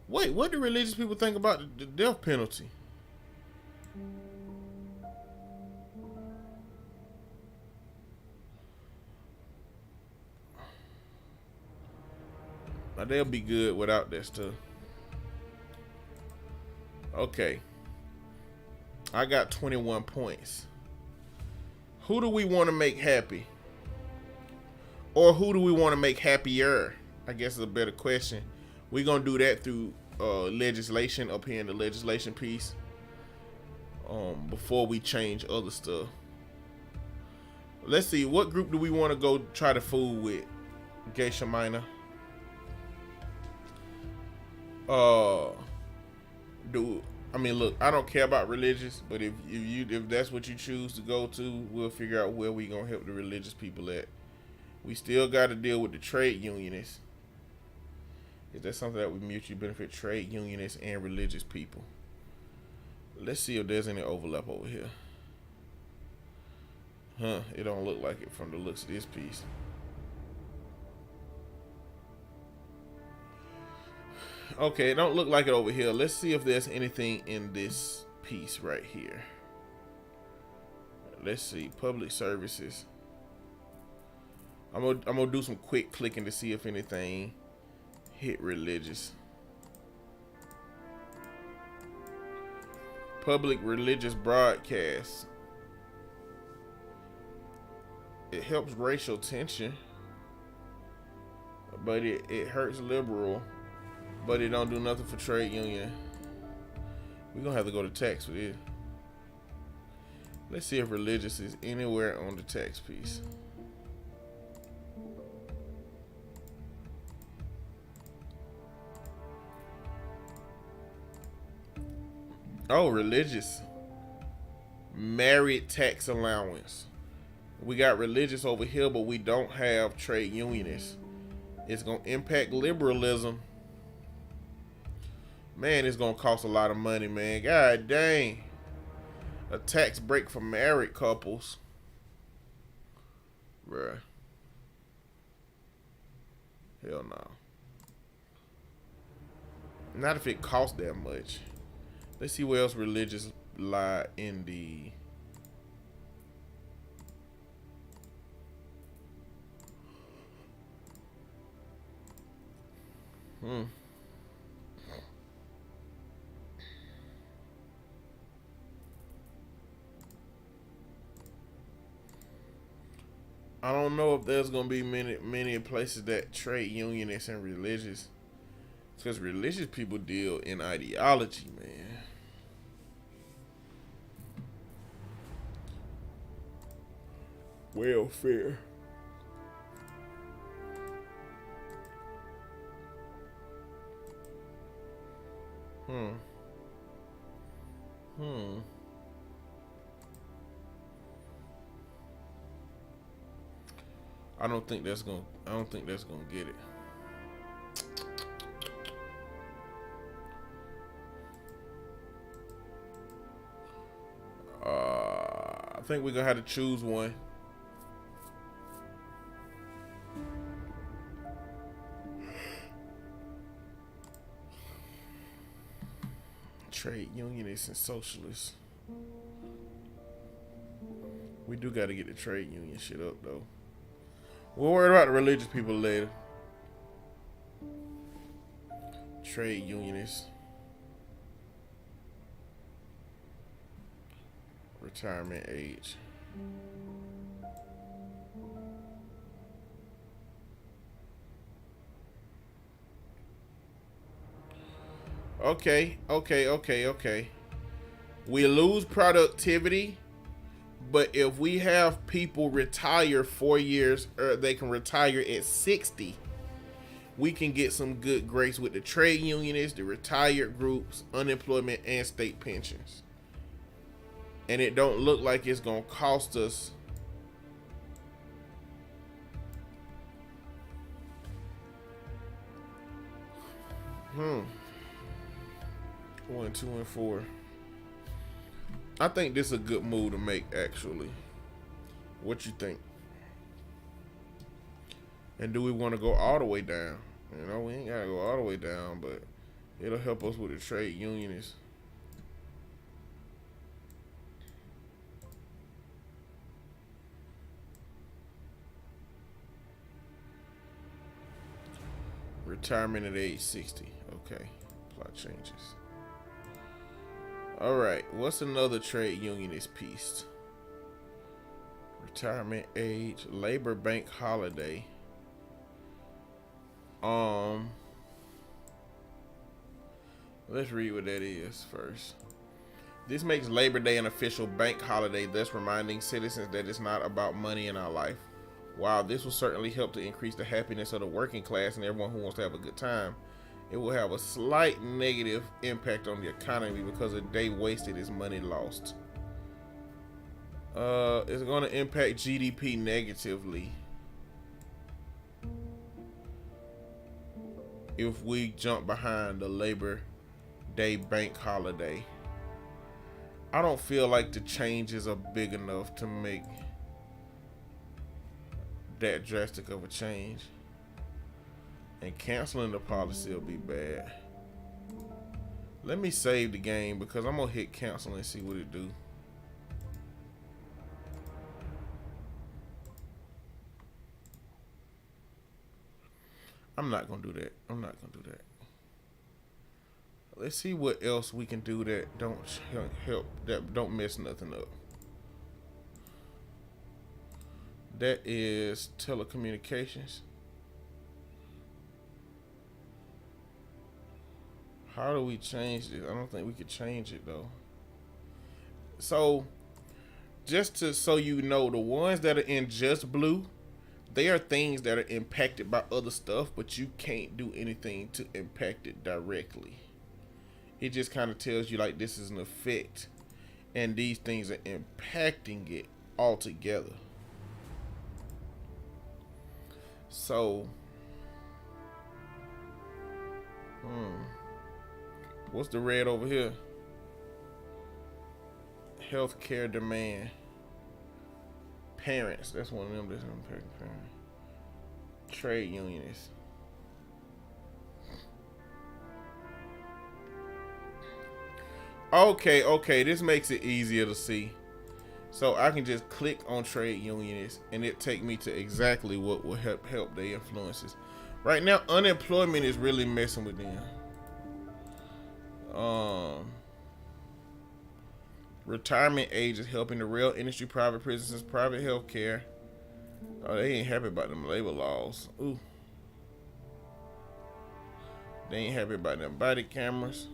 Wait, what do religious people think about the death penalty? Now they'll be good without that stuff. Okay. I got 21 points. Who do we want to make happy? Or who do we want to make happier? I guess is a better question. We're going to do that through legislation up here in the legislation piece. Before we change other stuff. Let's see. What group do we want to go try to fool with? Geisha Minor. Look, I don't care about religious, but if that's what you choose to go to, we'll figure out where we gonna help the religious people at. We still got to deal with the trade unionists. Is that something that would mutually benefit trade unionists and religious people? Let's see if there's any overlap over here. Huh, it don't look like it from the looks of this piece. Okay, it don't look like it over here. Let's see if there's anything in this piece right here. Let's see, public services. I'm gonna do some quick clicking to see if anything hit religious. Public religious broadcasts. It helps racial tension, but it hurts liberal, but it don't do nothing for trade union. We're gonna have to go to tax for this. Let's see if religious is anywhere on the tax piece. Oh, religious. Merit tax allowance. We got religious over here, but we don't have trade unionists. It's going to impact liberalism. Man, it's going to cost a lot of money, man. God dang. A tax break for married couples. Bruh. Hell no. Not if it costs that much. Let's see where else religious lie in the... I don't know if there's gonna be many places that trade unionists and religious, because religious people deal in ideology, man. Welfare. I don't think that's gonna get it. I think we're gonna have to choose one. Trade unionists and socialists. We do got to get the trade union shit up though. We'll worry about the religious people later. Trade unionists. Retirement age. Okay. We lose productivity, but if we have people retire 4 years, or they can retire at 60, we can get some good grace with the trade unionists, the retired groups, unemployment, and state pensions. And it don't look like it's gonna cost us one, two, and four. I think this is a good move to make, actually. What you think? And do we want to go all the way down? You know, we ain't gotta go all the way down, but it'll help us with the trade unionists. Retirement at age 60. Okay. Plot changes. Alright. What's another trade unionist piece? Retirement age. Labor bank holiday. Let's read what that is first. This makes Labor Day an official bank holiday, thus reminding citizens that it's not about money in our life. While this will certainly help to increase the happiness of the working class and everyone who wants to have a good time, it will have a slight negative impact on the economy because a day wasted is money lost. It's going to impact GDP negatively if we jump behind the Labor Day bank holiday. I don't feel like the changes are big enough to make that drastic of a change, and canceling the policy will be bad. Let me save the game because I'm gonna hit cancel and see what it do. I'm not gonna do that. Let's see what else we can do that don't help, that don't mess nothing up. That is telecommunications. How do we change this? I don't think we could change it though. So, so you know, the ones that are in just blue, they are things that are impacted by other stuff, but you can't do anything to impact it directly. It just kind of tells you like this is an effect, and these things are impacting it altogether. So, what's the red over here? Healthcare demand. Parents, that's one of them that's impacting parents. Trade unionists. Okay, this makes it easier to see. So I can just click on trade unionists and it take me to exactly what will help their influences. Right now, unemployment is really messing with them. Retirement age is helping the rail industry, private prisons, private health care. Oh, they ain't happy about them labor laws. Ooh. They ain't happy about them body cameras.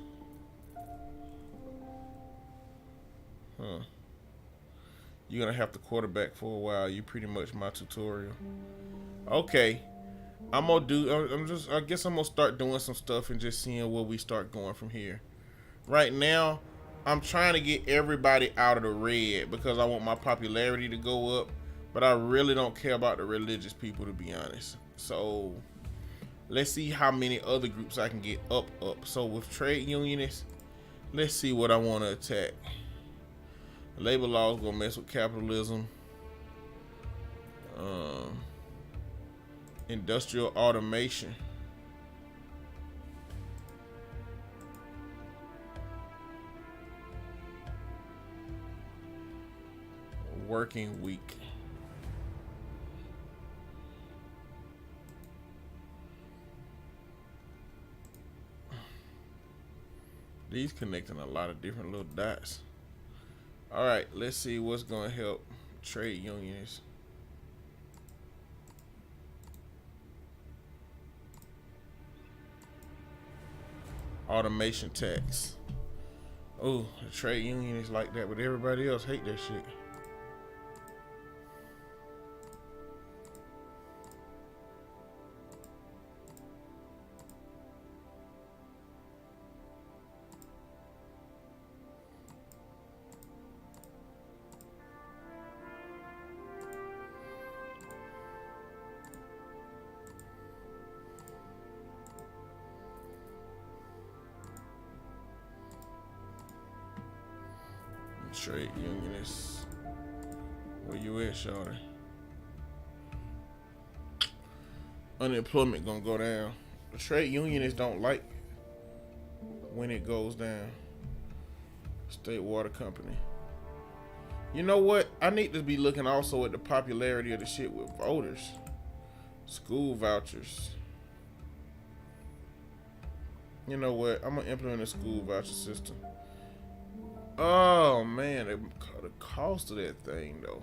You're gonna have to quarterback for a while. You pretty much my tutorial. Okay. I guess I'm gonna start doing some stuff and just seeing where we start going from here. Right now, I'm trying to get everybody out of the red because I want my popularity to go up. but I really don't care about the religious people, to be honest. So let's see how many other groups I can get up. So with trade unionists, let's see what I want to attack. Labor laws gonna mess with capitalism. Industrial automation. Working week. These connecting a lot of different little dots. All right, let's see what's gonna help trade unions. Automation tax. Oh, the trade union is like that, but everybody else hate that shit. Trade unionists. Where you at, shawty? Unemployment gonna go down. The trade unionists don't like when it goes down. State water company. You know what? I need to be looking also at the popularity of the shit with voters. School vouchers. You know what? I'm gonna implement a school voucher system. Oh man, the cost of that thing though.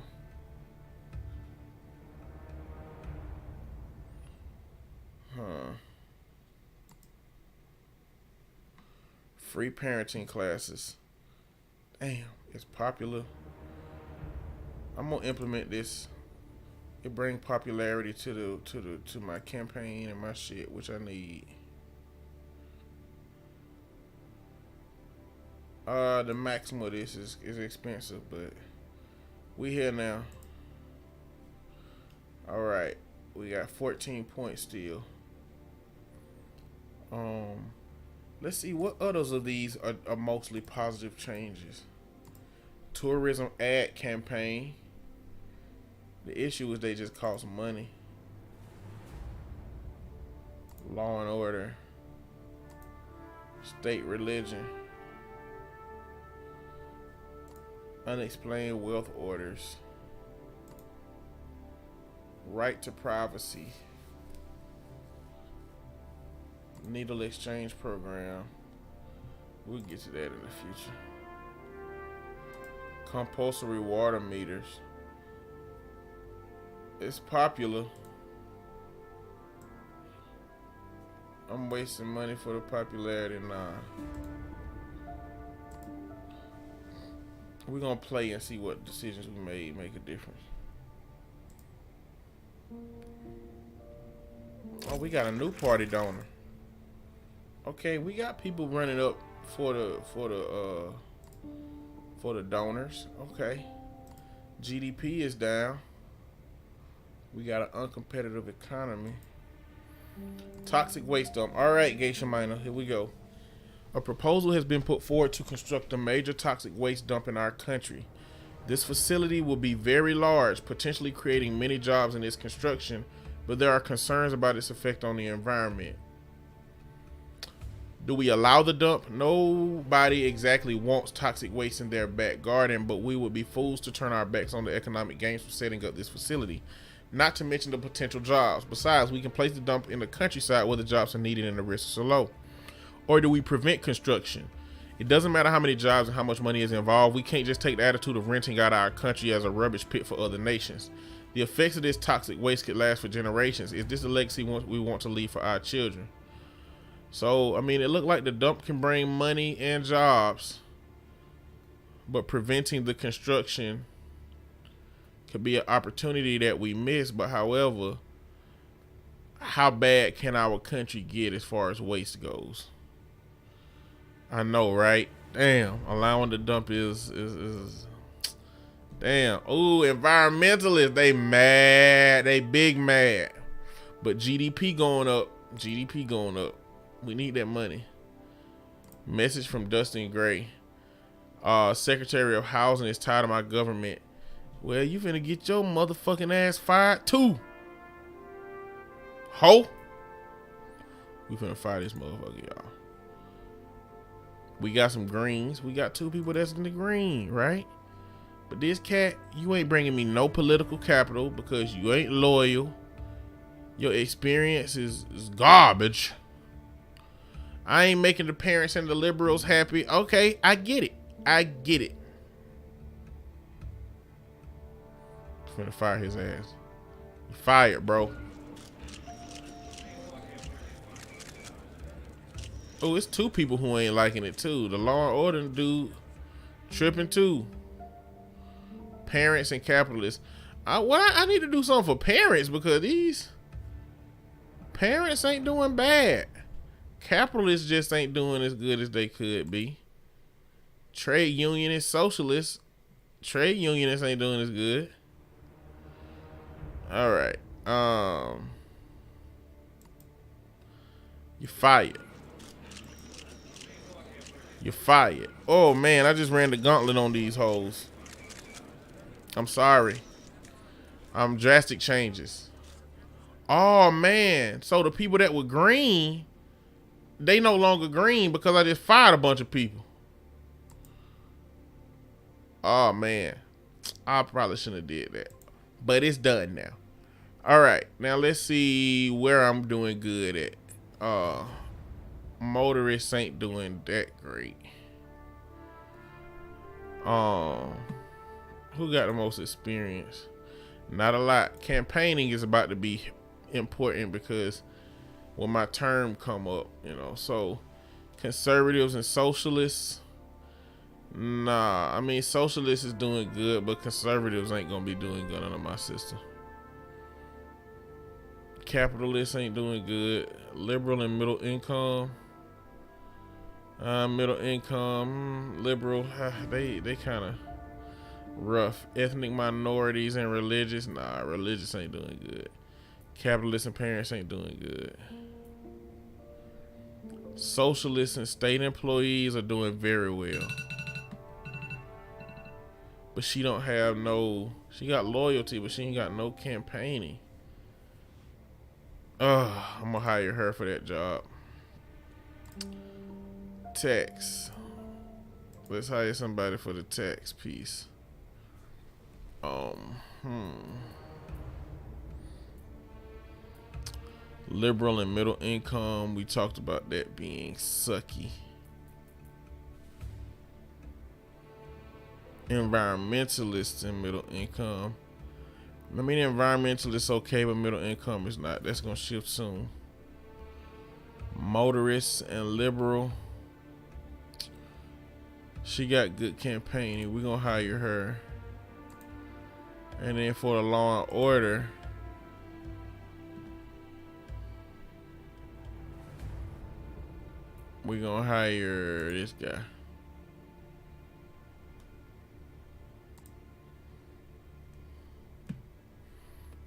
Free parenting classes. Damn, it's popular. I'm gonna implement this. It brings popularity to my campaign and my shit, which I need. The maximum of this is expensive, but we here now. All right, we got 14 points still. Let's see what others of these are mostly positive changes. Tourism ad campaign. The issue is they just cost money. Law and order. State religion. Unexplained wealth orders. Right to privacy. Needle exchange program. We'll get to that in the future. Compulsory water meters. It's popular. I'm wasting money for the popularity. Nah. We're gonna play and see what decisions we made make a difference. Oh, we got a new party donor. Okay, we got people running up for the donors. Okay. GDP is down. We got an uncompetitive economy. Toxic waste dump. All right, Geisha Minor, here we go. A proposal has been put forward to construct a major toxic waste dump in our country. This facility will be very large, potentially creating many jobs in its construction, but there are concerns about its effect on the environment. Do we allow the dump? Nobody exactly wants toxic waste in their back garden, but we would be fools to turn our backs on the economic gains for setting up this facility. Not to mention the potential jobs. Besides, we can place the dump in the countryside where the jobs are needed and the risks are low. Or do we prevent construction? It doesn't matter how many jobs and how much money is involved. We can't just take the attitude of renting out our country as a rubbish pit for other nations. The effects of this toxic waste could last for generations. Is this a legacy we want to leave for our children? So, I mean, it looked like the dump can bring money and jobs, but preventing the construction could be an opportunity that we miss. But however, how bad can our country get as far as waste goes? I know, right? Damn, allowing the dump is Damn. Ooh, environmentalists, they mad. They big mad. But GDP going up. GDP going up. We need that money. Message from Dustin Gray. Secretary of Housing is tired of my government. Well, you finna get your motherfucking ass fired too. Ho. We finna fire this motherfucker, y'all. We got some greens. We got 2 people that's in the green, right? But this cat, you ain't bringing me no political capital because you ain't loyal. Your experience is garbage. I ain't making the parents and the liberals happy. Okay, I get it. I get it. Finna fire his ass. You fired, bro. Oh, it's 2 people who ain't liking it too. The law and order dude tripping too. Parents and capitalists. I need to do something for parents because these parents ain't doing bad. Capitalists just ain't doing as good as they could be. Trade unionists, socialists. Trade unionists ain't doing as good. All right. You're fired. You're fired. Oh man, I just ran the gauntlet on these hoes. I'm sorry. Drastic changes. Oh man. So the people that were green, they no longer green because I just fired a bunch of people. Oh man. I probably shouldn't have did that. But it's done now. Alright. Now let's see where I'm doing good at. Motorists ain't doing that great. Who got the most experience? Not a lot. Campaigning is about to be important because when my term come up, you know. So conservatives and socialists, nah. I mean, socialists is doing good, but conservatives ain't gonna be doing good under my system. Capitalists ain't doing good. Liberal and middle income. Liberal, they kind of rough. Ethnic minorities and religious, nah, religious ain't doing good. Capitalists and parents ain't doing good. Socialists and state employees are doing very well. But she don't have no, she got loyalty, but she ain't got no campaigning. I'm gonna hire her for that job. Tax. Let's hire somebody for the tax piece. Liberal and middle income. We talked about that being sucky. Environmentalists and middle income. I mean, environmentalists okay, but middle income is not. That's gonna shift soon. Motorists and liberal. She got good campaigning. We're gonna hire her. And then for the law and order, we're gonna hire this guy.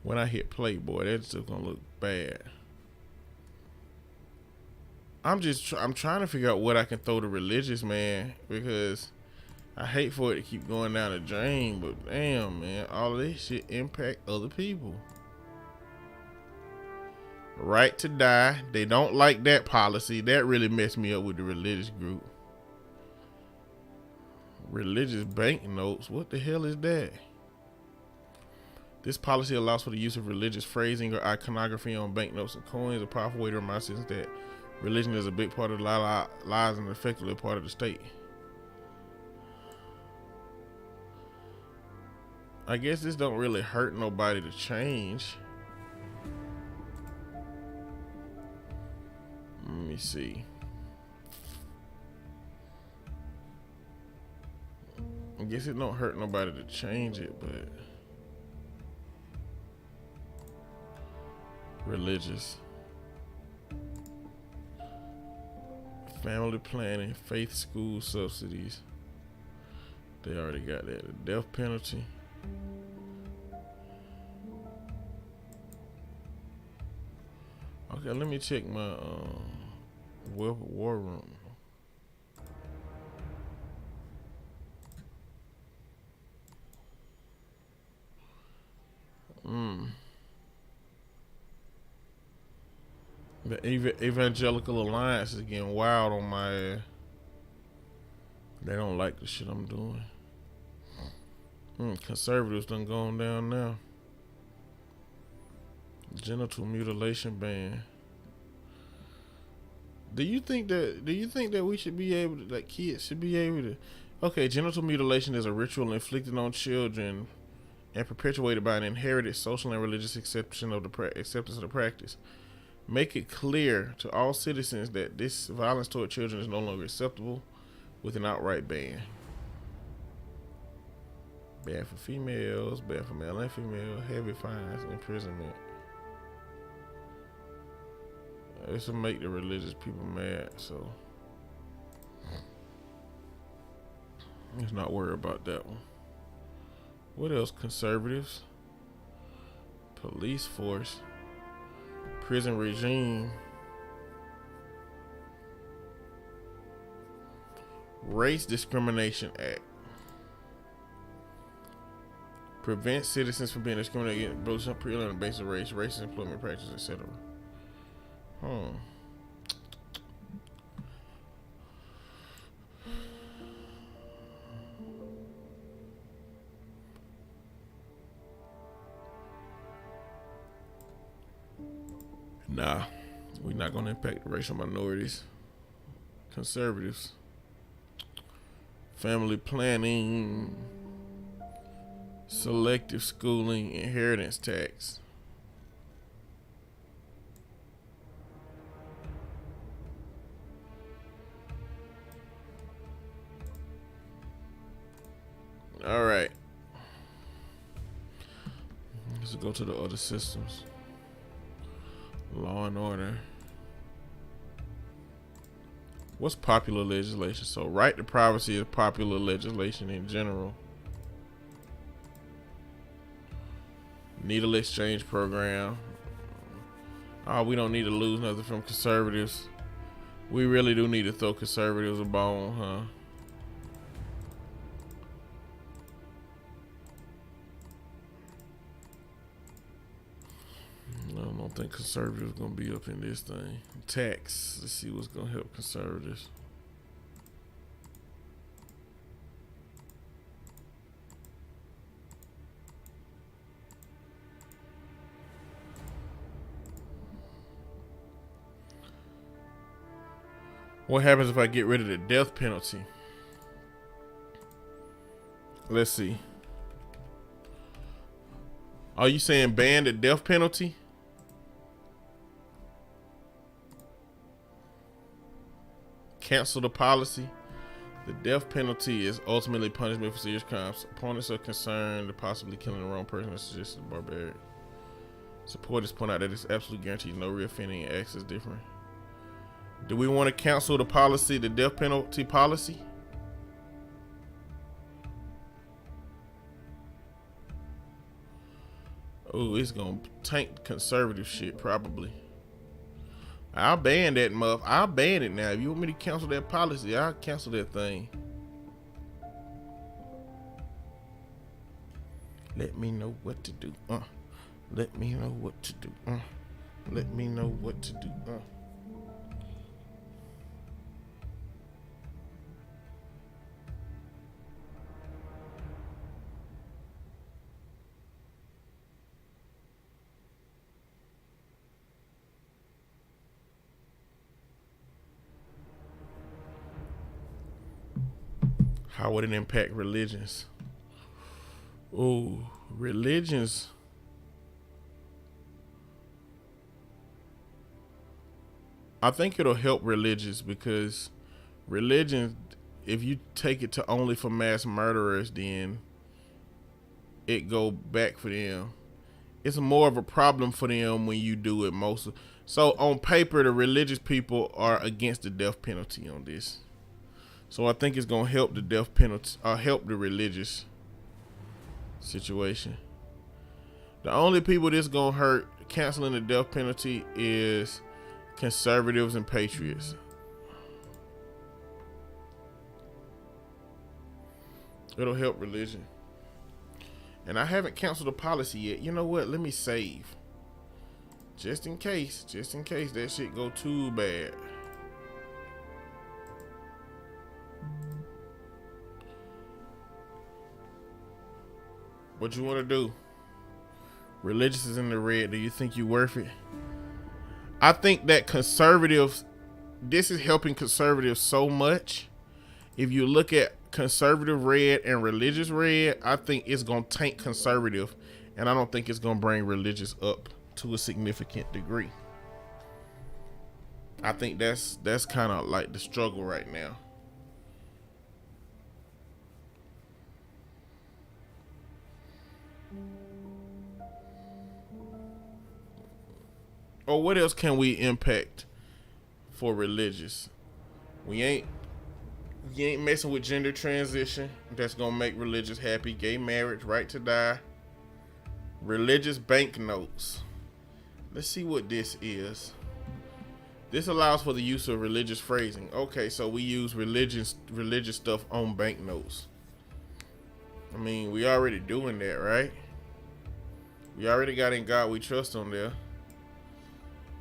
When I hit play, boy, that's still gonna look bad. I'm trying to figure out what I can throw to religious, man, because I hate for it to keep going down the drain, but damn, man, all of this shit impact other people. Right to die. They don't like that policy. That really messed me up with the religious group. Religious banknotes. What the hell is that? This policy allows for the use of religious phrasing or iconography on banknotes and coins, a powerful way to remind citizens that religion is a big part of the lives and effectively a part of the state. I guess this don't really hurt nobody to change. Let me see. I guess it don't hurt nobody to change it, but religious. Family planning, faith school subsidies. They already got that. The death penalty. Okay, let me check my war room. The Evangelical Alliance is getting wild on my ass. They don't like the shit I'm doing. Conservatives done gone down now. Genital mutilation ban. Do you think that we should be able to, like, kids should be able to? Okay, genital mutilation is a ritual inflicted on children and perpetuated by an inherited social and religious acceptance of the practice. Make it clear to all citizens that this violence toward children is no longer acceptable with an outright ban. Ban for females, ban for male and female, heavy fines, imprisonment. This will make the religious people mad, so let's not worry about that one. What else? Conservatives, police force, prison regime, Race Discrimination Act. Prevent citizens from being discriminated against on the basis of race, racist employment practices, etc. Nah, we're not going to impact the racial minorities. Conservatives. Family planning. Selective schooling. Inheritance tax. All right. Let's go to the other systems. Law and order. What's popular legislation? So, right to privacy is popular legislation in general. Needle exchange program. Oh, we don't need to lose nothing from conservatives. We really do need to throw conservatives a bone, huh? I don't think conservatives are gonna be up in this thing. Tax. Let's see what's gonna help conservatives. What happens if I get rid of the death penalty? Let's see. Are you saying ban the death penalty? Cancel the policy. The death penalty is ultimately punishment for serious crimes. Opponents are concerned of possibly killing the wrong person. That's just barbaric. Supporters point out that it's absolutely guaranteed no reoffending acts is different. Do we want to cancel the policy, the death penalty policy? Oh, it's gonna tank conservative shit probably. I'll ban that muff. I'll ban it now. If you want me to cancel that policy, I'll cancel that thing. Let me know what to do. Let me know what to do. Let me know what to do. How would it impact religions? Oh, religions. I think it'll help religions because religion, if you take it to only for mass murderers, then it go back for them. It's more of a problem for them when you do it so on paper, the religious people are against the death penalty on this. So I think it's gonna help the death penalty, help the religious. situation. The only people this gonna hurt canceling the death penalty is conservatives and patriots. It'll help religion. And I haven't canceled a policy yet. You know what? Let me save. Just in case that shit go too bad. What you want to do? Religious is in the red. Do you think you worth it? I think that conservatives, this is helping conservatives so much. If you look at conservative red and religious red, I think it's going to tank conservative, and I don't think it's going to bring religious up to a significant degree. I think that's kind of like the struggle right now. Or what else can we impact for religious? We ain't messing with gender transition. That's gonna make religious happy. Gay marriage, right to die. Religious banknotes. Let's see what this is. This allows for the use of religious phrasing. Okay, so we use religious stuff on banknotes. I mean, we already doing that, right? We already got "In God We Trust" on there.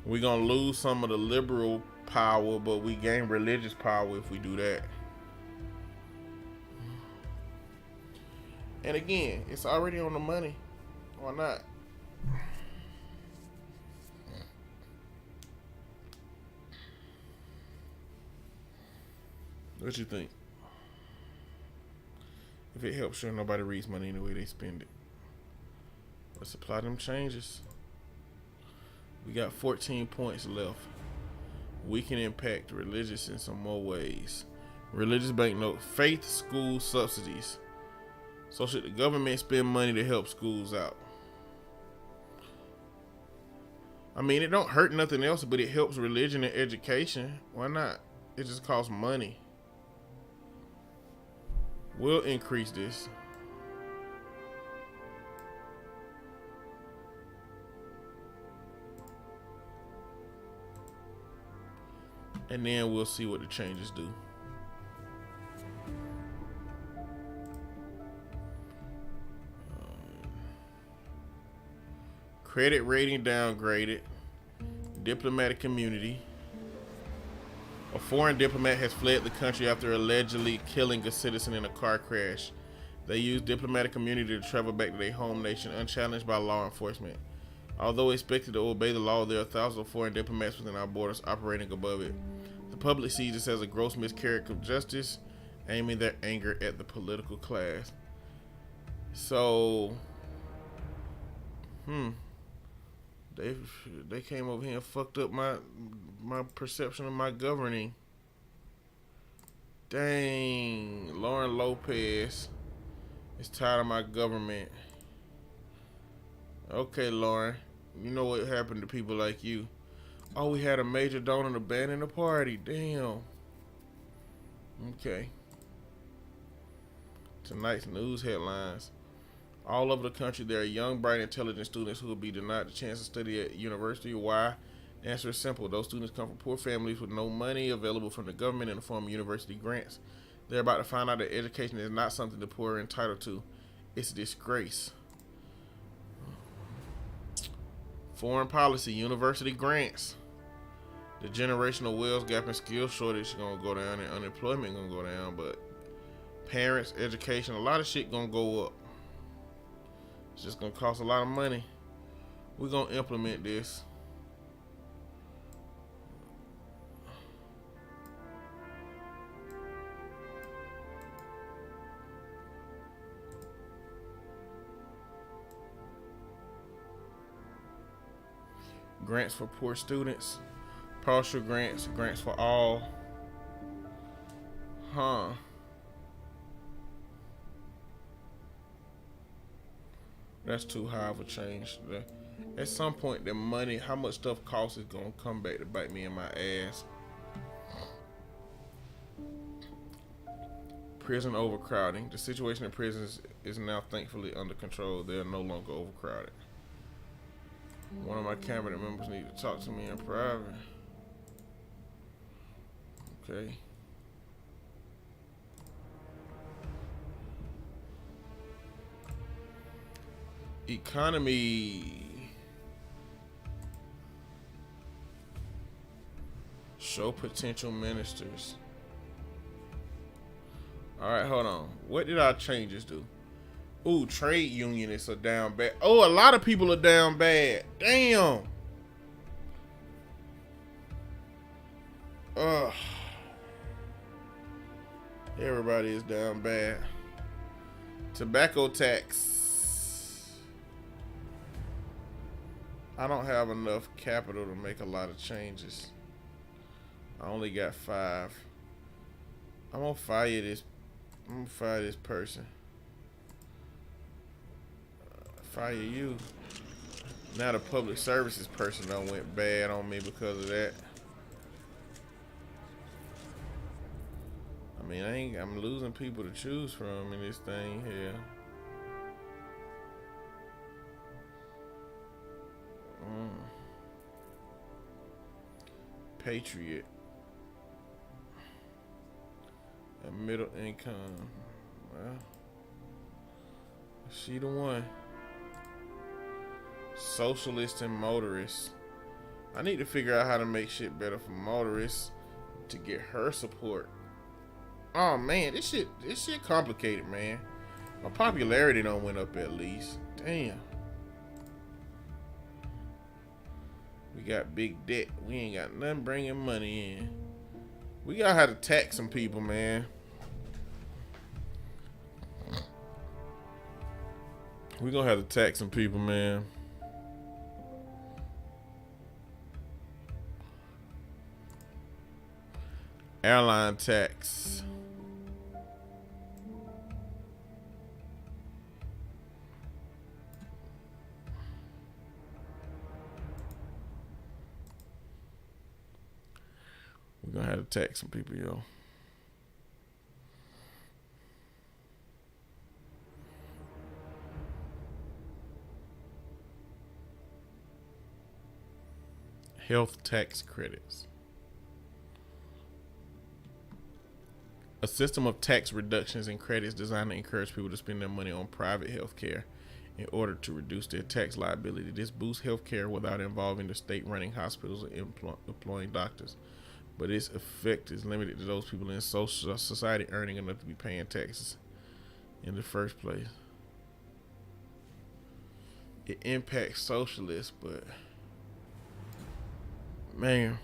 We're gonna lose some of the liberal power, but we gain religious power if we do that. And again, it's already on the money. Why not? What you think? If it helps, sure, nobody reads money anyway, they spend it. Let's apply them changes. We got 14 points left. We can impact religious in some more ways. Religious banknote, faith school subsidies. So should the government spend money to help schools out? I mean, it don't hurt nothing else, but it helps religion and education. Why not? It just costs money. We'll increase this. And then we'll see what the changes do. Credit rating downgraded. Diplomatic immunity. A foreign diplomat has fled the country after allegedly killing a citizen in a car crash. They used diplomatic immunity to travel back to their home nation unchallenged by law enforcement. Although expected to obey the law, there are thousands of foreign diplomats within our borders operating above it. The public sees this as a gross miscarriage of justice, aiming their anger at the political class. So, they came over here and fucked up my perception of my governing. Dang, Lauren Lopez is tired of my government. Okay, Lauren, you know what happened to people like you. Oh, we had a major donor abandon the party. Damn. Okay. Tonight's news headlines. All over the country, there are young, bright, intelligent students who will be denied the chance to study at university. Why? Answer is simple. Those students come from poor families with no money available from the government in the form of university grants. They're about to find out that education is not something the poor are entitled to. It's a disgrace. Foreign policy, university grants. The generational wealth gap and skill shortage is gonna go down, and unemployment gonna go down, but parents, education, a lot of shit gonna go up. It's just gonna cost a lot of money. We're gonna implement this. Grants for poor students, partial grants, grants for all. That's too high of a change. At some point, the money, how much stuff costs, is gonna come back to bite me in my ass. Prison overcrowding. The situation in prisons is now thankfully under control. They are no longer overcrowded. One of my cabinet members need to talk to me in private. Okay. Economy. Show potential ministers. Alright, hold on. What did our changes do? Ooh, trade unionists are down bad. Oh, a lot of people are down bad. Damn. Ugh. Everybody is down bad. Tobacco tax. I don't have enough capital to make a lot of changes. I only got 5. I'm gonna fire this person. Fire you. Now the public services person done went bad on me because of that. I mean, I'm losing people to choose from in this thing here. Patriot. A middle income. Well, she the one. Socialist and motorists. I need to figure out how to make shit better for motorists to get her support. Oh man, this shit complicated, man. My popularity done went up at least. Damn. We got big debt. We ain't got nothing bringing money in. We gotta have to tax some people, man. We gonna have to tax some people, man. Airline tax. We're gonna have to tax some people, yo. Health tax credits. A system of tax reductions and credits designed to encourage people to spend their money on private health care in order to reduce their tax liability. This boosts health care without involving the state running hospitals or employing doctors. But its effect is limited to those people in social society earning enough to be paying taxes in the first place. It impacts socialists, but man,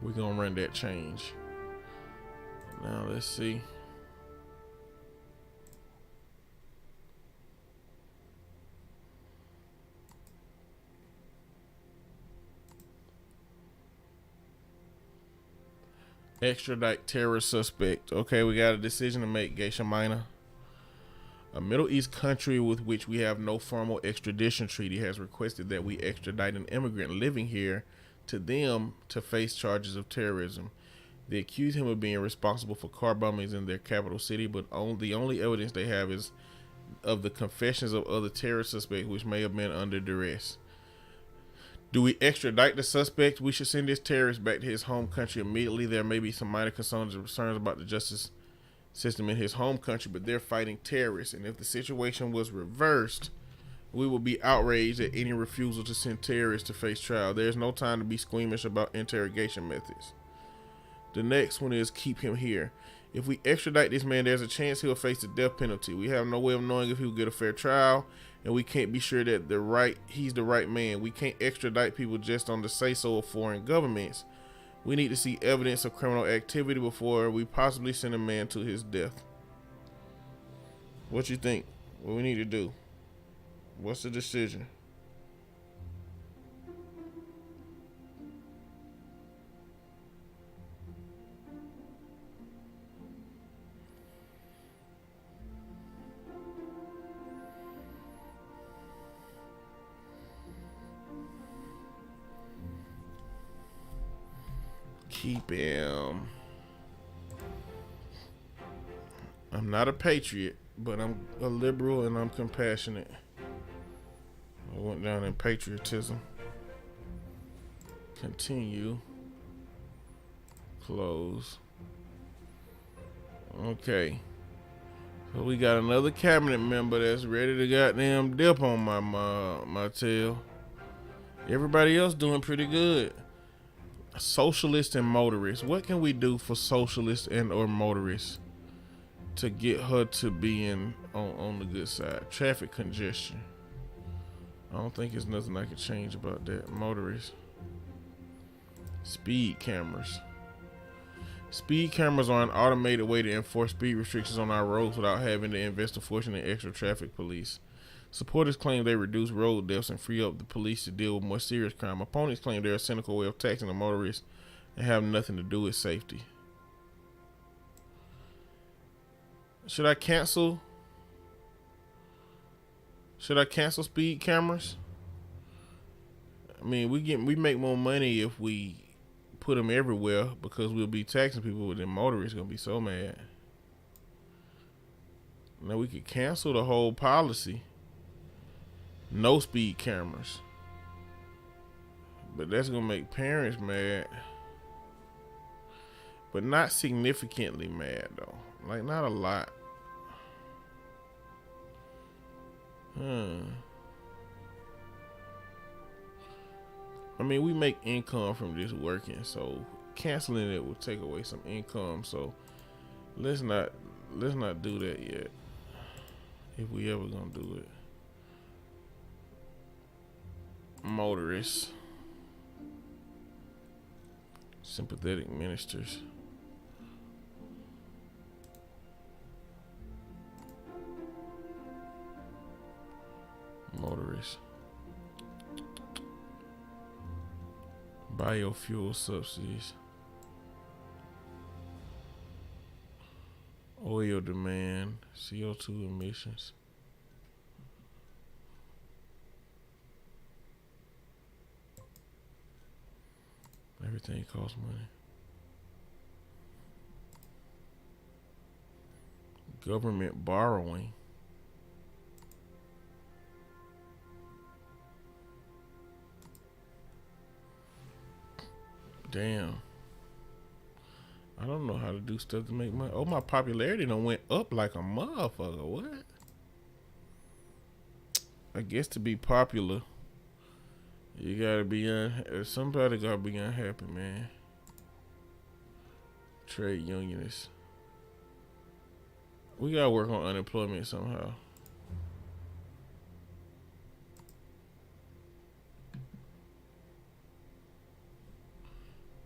we're gonna run that change. Now let's see. Extradite terror suspect. Okay, we got a decision to make, Geisha Minor. A Middle East country with which we have no formal extradition treaty has requested that we extradite an immigrant living here to them to face charges of terrorism. They accuse him of being responsible for car bombings in their capital city, but the only evidence they have is of the confessions of other terror suspects which may have been under duress. Do we extradite the suspect? We should send this terrorist back to his home country immediately. There may be some minor concerns about the justice system in his home country, but they're fighting terrorists, and if the situation was reversed, we would be outraged at any refusal to send terrorists to face trial. There's no time to be squeamish about interrogation methods. The next one is keep him here. If we extradite this man, there's a chance he'll face the death penalty. We have no way of knowing if he'll get a fair trial, and we can't be sure that he's the right man. We can't extradite people just on the say-so of foreign governments. We need to see evidence of criminal activity before we possibly send a man to his death. What you think? What we need to do? What's the decision? Keep him. I'm not a patriot, but I'm a liberal and I'm compassionate. I went down in patriotism. Continue. Close. Okay. So we got another cabinet member that's ready to goddamn dip on my tail. Everybody else doing pretty good. Socialist and motorist. What can we do for socialists and or motorists to get her to be on the good side? Traffic congestion. I don't think there's nothing I can change about that. Motorists. Speed cameras. Speed cameras are an automated way to enforce speed restrictions on our roads without having to invest a fortune in extra traffic police. Supporters claim they reduce road deaths and free up the police to deal with more serious crime. Opponents claim they're a cynical way of taxing the motorists and have nothing to do with safety. Should I cancel speed cameras? I mean, we make more money if we put them everywhere because we'll be taxing people, but then motorists gonna be so mad. Now we could cancel the whole policy. No speed cameras. But that's gonna make parents mad. But not significantly mad though. Like not a lot. I mean, we make income from this working, so canceling it will take away some income. So let's not do that yet. If we ever gonna do it. Motorists. Sympathetic ministers. Motorists. Biofuel subsidies. Oil demand. CO2 emissions. Everything costs money. Government borrowing. Damn. I don't know how to do stuff to make money. Oh, my popularity done went up like a motherfucker. What? I guess to be popular, you gotta be somebody gotta be unhappy, man. Trade unionists. We gotta work on unemployment somehow.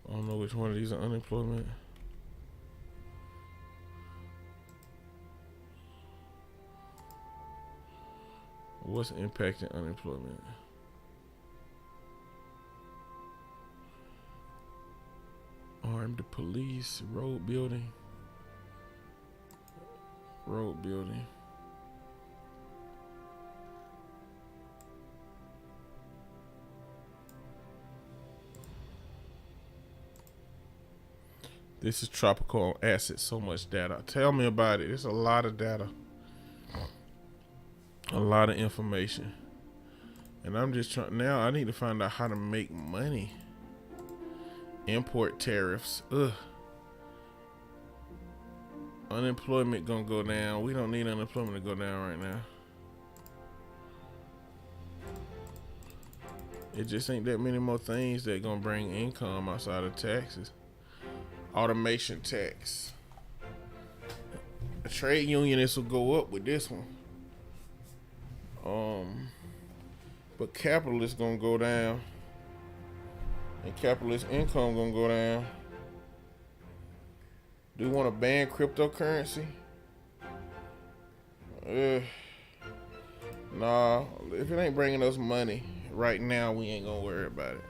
I don't know which one of these are unemployment. What's impacting unemployment? Armed police, road building. Road building. This is tropical acid, so much data. Tell me about it. It's a lot of data. A lot of information. And I'm just trying, now I need to find out how to make money. Import tariffs. Ugh. Unemployment gonna go down. We don't need unemployment to go down right now. It just ain't that many more things that gonna bring income outside of taxes. Automation tax. The trade unionists will go up with this one. But capitalists gonna go down. And capitalist income gonna go down. Do you want to ban cryptocurrency? Nah, if it ain't bringing us money right now, we ain't gonna worry about it.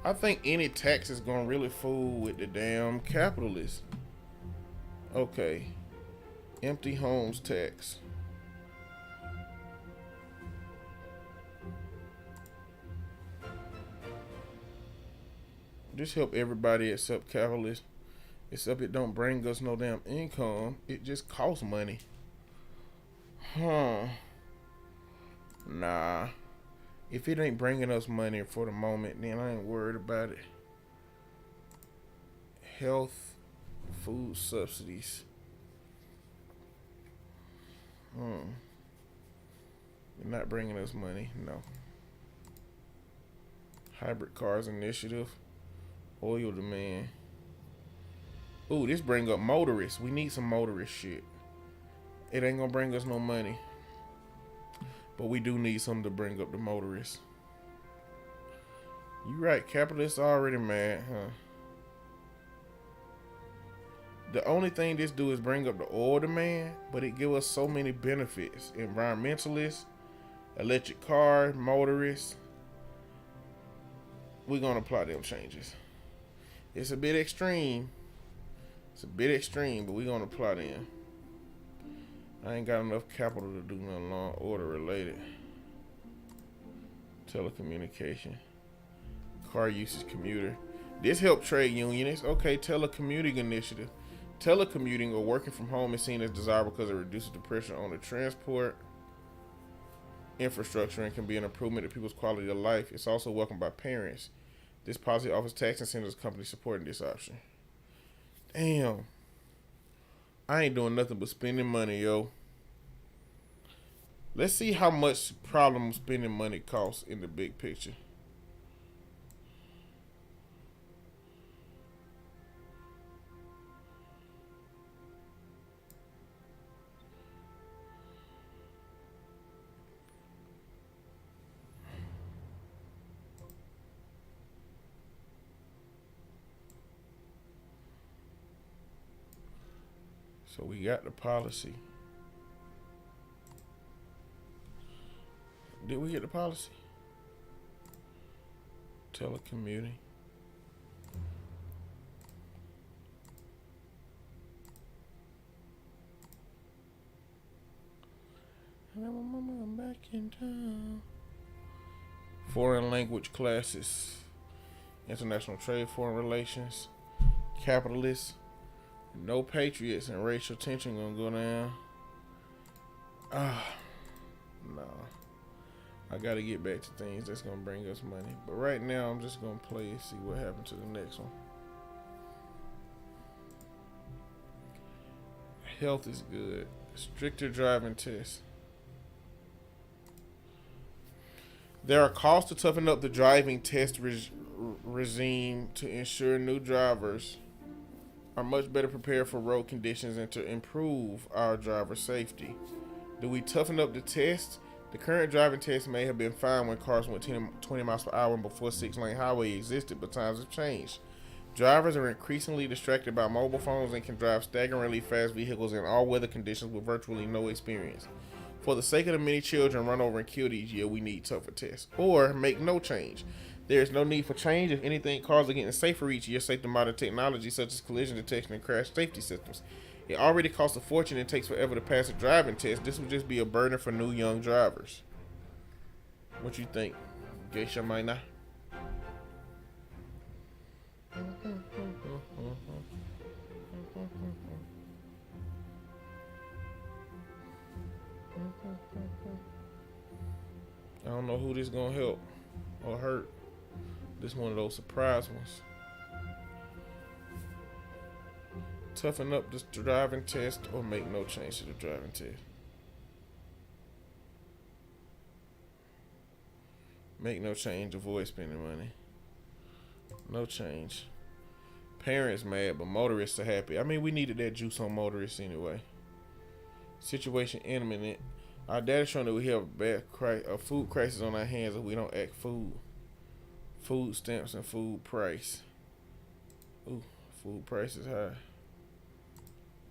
I think any tax is gonna really fool with the damn capitalists. Okay. Empty homes tax. Just help everybody except capitalists. Except it don't bring us no damn income. It just costs money. Huh. Nah. If it ain't bringing us money for the moment, then I ain't worried about it. Health, food subsidies. They're not bringing us money, no. Hybrid cars initiative. Oil demand. Ooh, this bring up motorists. We need some motorist shit. It ain't gonna bring us no money. But we do need something to bring up the motorists. You right, capitalists already mad, huh? The only thing this do is bring up the oil demand, but it give us so many benefits. Environmentalists, electric cars, motorists. We're gonna apply them changes. It's a bit extreme. It's a bit extreme, but we're gonna apply them. I ain't got enough capital to do nothing long order related. Telecommunication. Car usage commuter. This help trade unionists. Okay, telecommuting initiative. Telecommuting or working from home is seen as desirable because it reduces the pressure on the transport infrastructure and can be an improvement to people's quality of life. It's also welcomed by parents. This policy offers tax incentives to companies supporting this option. Damn. I ain't doing nothing but spending money, yo. Let's see how much problem spending money costs in the big picture. So we got the policy. Did we get the policy? Telecommuting. I'm back in town. Foreign language classes. International trade, foreign relations. Capitalists. No patriots and racial tension gonna go down. No. I gotta get back to things that's gonna bring us money. But right now, I'm just gonna play and see what happens to the next one. Health is good. Stricter driving tests. There are costs to toughen up the driving test regime to ensure new drivers are much better prepared for road conditions and to improve our driver safety. Do we toughen up the test? The current driving test may have been fine when cars went 20 miles per hour and before 6-lane highway existed, but times have changed. Drivers are increasingly distracted by mobile phones and can drive staggeringly fast vehicles in all weather conditions with virtually no experience. For the sake of the many children run over and killed each year, we need tougher tests. Or make no change. There is no need for change. If anything, cars are getting safer each year thanks to modern technology such as collision detection and crash safety systems. It already costs a fortune and takes forever to pass a driving test. This would just be a burden for new young drivers. What you think, Geisha Maina? I don't know who this gonna help or hurt. This one of those surprise ones. Toughen up this driving test or make no change to the driving test. Make no change, avoid spending money. No change. Parents mad, but motorists are happy. I mean, we needed that juice on motorists anyway. Situation imminent. Our data showing that we have a food crisis on our hands if we don't act food. Food stamps and food price. Ooh, food price is high.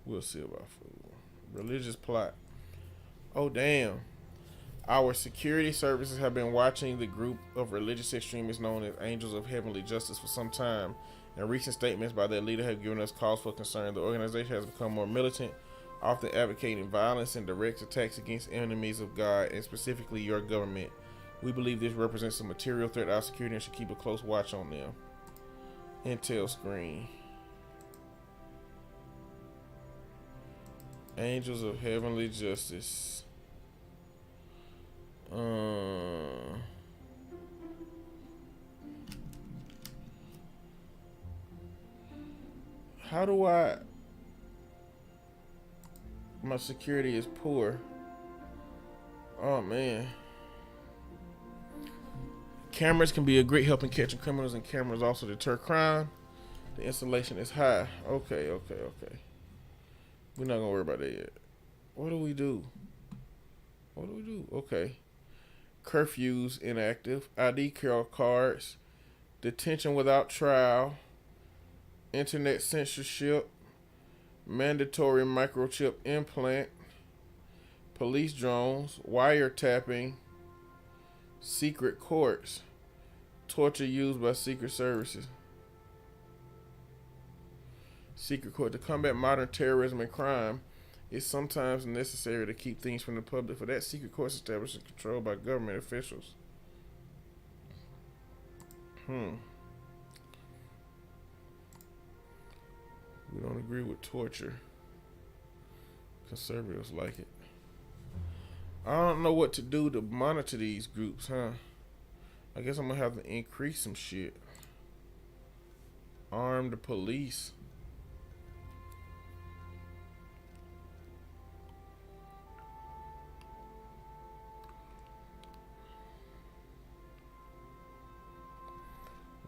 We'll see about food. Religious plot. Oh, damn. Our security services have been watching the group of religious extremists known as Angels of Heavenly Justice for some time, and recent statements by their leader have given us cause for concern. The organization has become more militant, often advocating violence and direct attacks against enemies of God, and specifically your government. We believe this represents a material threat to our security and should keep a close watch on them. Intel screen. Angels of Heavenly Justice. How do I... My security is poor. Oh, man. Cameras can be a great help in catching criminals, and cameras also deter crime. The installation is high. Okay. We're not gonna worry about that yet. What do we do? Okay. Curfews inactive. ID cards. Detention without trial. Internet censorship. Mandatory microchip implant. Police drones. Wiretapping. Secret courts. Torture used by secret services. Secret court. To combat modern terrorism and crime, it's sometimes necessary to keep things from the public. For that, secret courts established and controlled by government officials. We don't agree with torture. Conservatives like it. I don't know what to do to monitor these groups, huh? I guess I'm gonna have to increase some shit. Arm the police.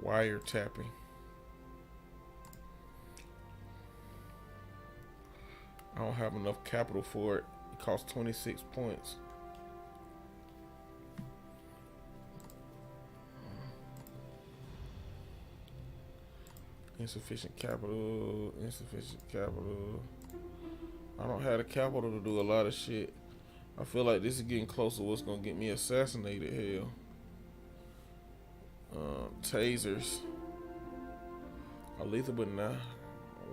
Wiretapping. I don't have enough capital for it. It costs 26 points. Insufficient capital. I don't have the capital to do a lot of shit. I feel like this is getting close to what's gonna get me assassinated. Hell. Tasers are lethal, but not.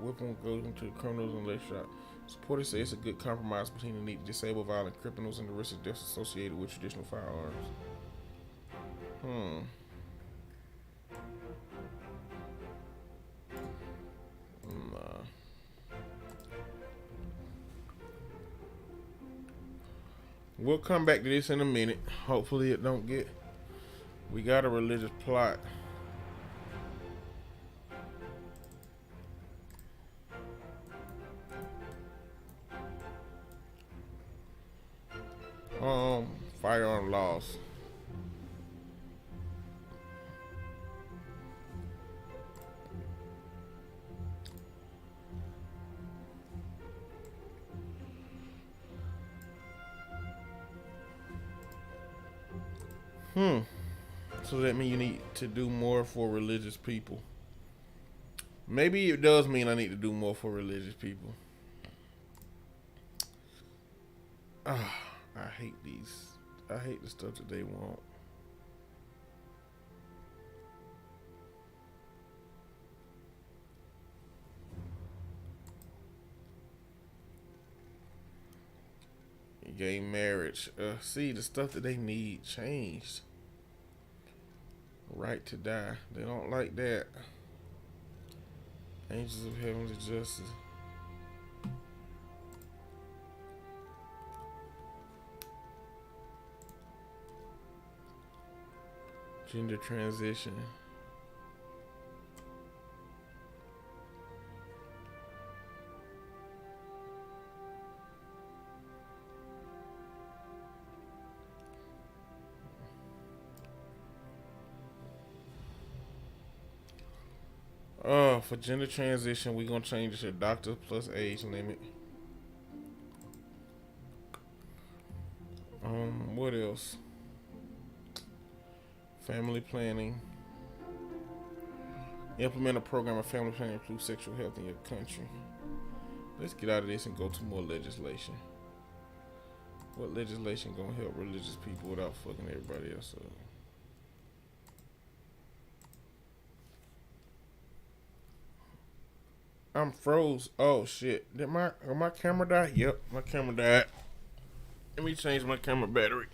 Weapon goes into the criminals and left shot. Supporters say it's a good compromise between the need to disable violent criminals and the risk of deaths associated with traditional firearms. Nah. We'll come back to this in a minute. Hopefully it don't get... We got a religious plot. Firearm laws. So that means you need to do more for religious people. Maybe it does mean I need to do more for religious people. I hate these. I hate the stuff that they want. Gay marriage. See, the stuff that they need changed. Right to die. They don't like that. Angels of Heavenly Justice. Gender transition. For gender transition, we're gonna change it to doctor plus age limit. What else? Family planning. Implement a program of family planning to improve sexual health in your country. Let's get out of this and go to more legislation. What legislation gonna help religious people without fucking everybody else up? I'm froze. Oh shit. Did my camera die? Yep, my camera died. Let me change my camera battery.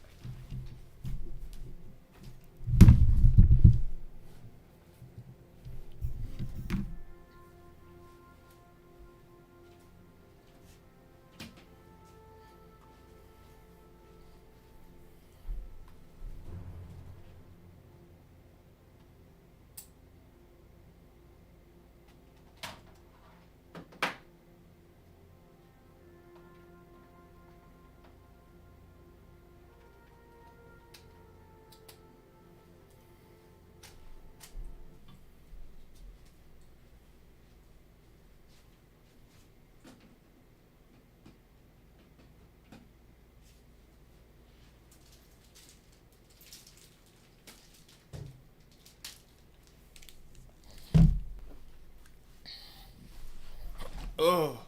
Oh,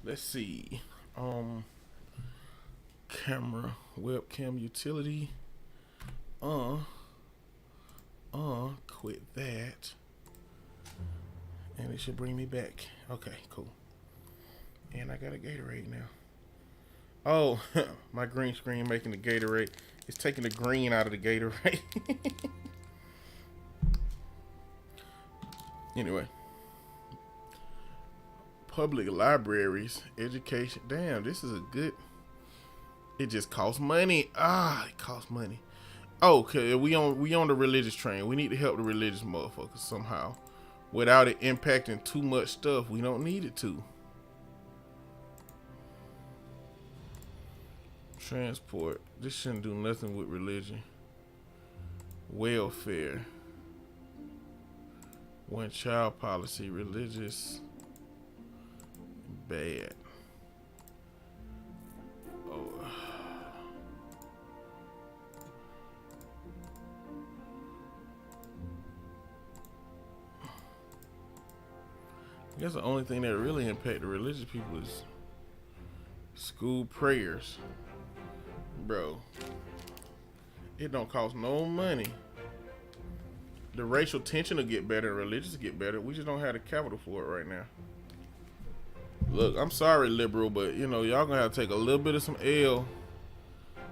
let's see. Camera, webcam utility. Quit that. And it should bring me back. Okay, cool. And I got a Gatorade now. Oh, my green screen making the Gatorade. It's taking the green out of the Gatorade. Anyway. Public libraries, education. Damn, this is a good. It just costs money. It costs money. Okay, we on the religious train. We need to help the religious motherfuckers somehow, without it impacting too much stuff we don't need it to. Transport. This shouldn't do nothing with religion. Welfare. One child policy. Religious. Bad. Oh. I guess the only thing that really impact the religious people is school prayers. Bro, it don't cost no money. The racial tension will get better, religious will get better. We just don't have the capital for it right now. Look, I'm sorry, liberal, but you know, y'all gonna have to take a little bit of some L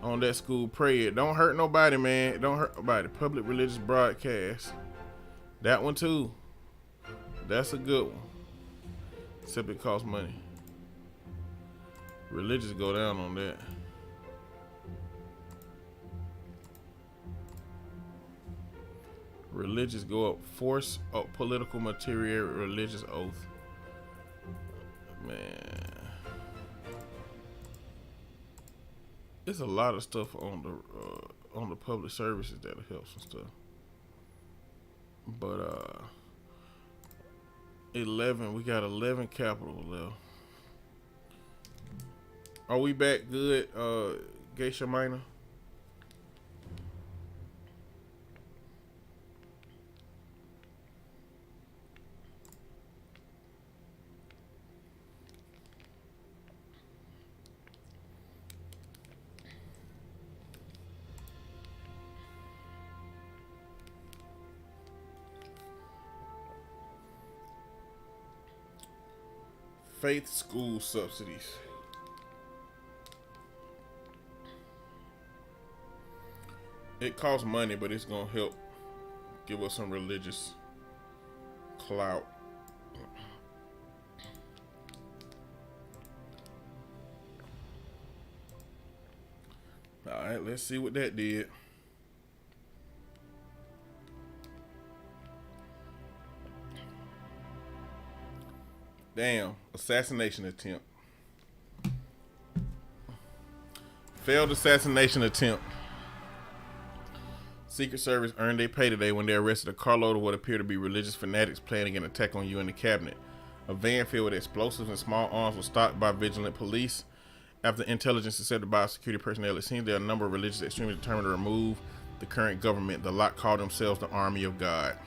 on that school prayer. Don't hurt nobody, man. It don't hurt nobody. Public religious broadcast. That one too. That's a good one. Except it costs money. Religious go down on that. Religious go up. Force of political material. Religious oath. Man, there's a lot of stuff on the public services that'll help some stuff. But 11, we got 11 capital left. Are we back good, Geisha Minor? Faith school subsidies. It costs money, but it's gonna help give us some religious clout. All right, let's see what that did. Damn, assassination attempt. Failed assassination attempt. Secret Service earned their pay today when they arrested a carload of what appear to be religious fanatics planning an attack on you and the cabinet. A van filled with explosives and small arms was stopped by vigilant police. After intelligence intercepted by security personnel, it seems there are a number of religious extremists determined to remove the current government. The lot called themselves the Army of God.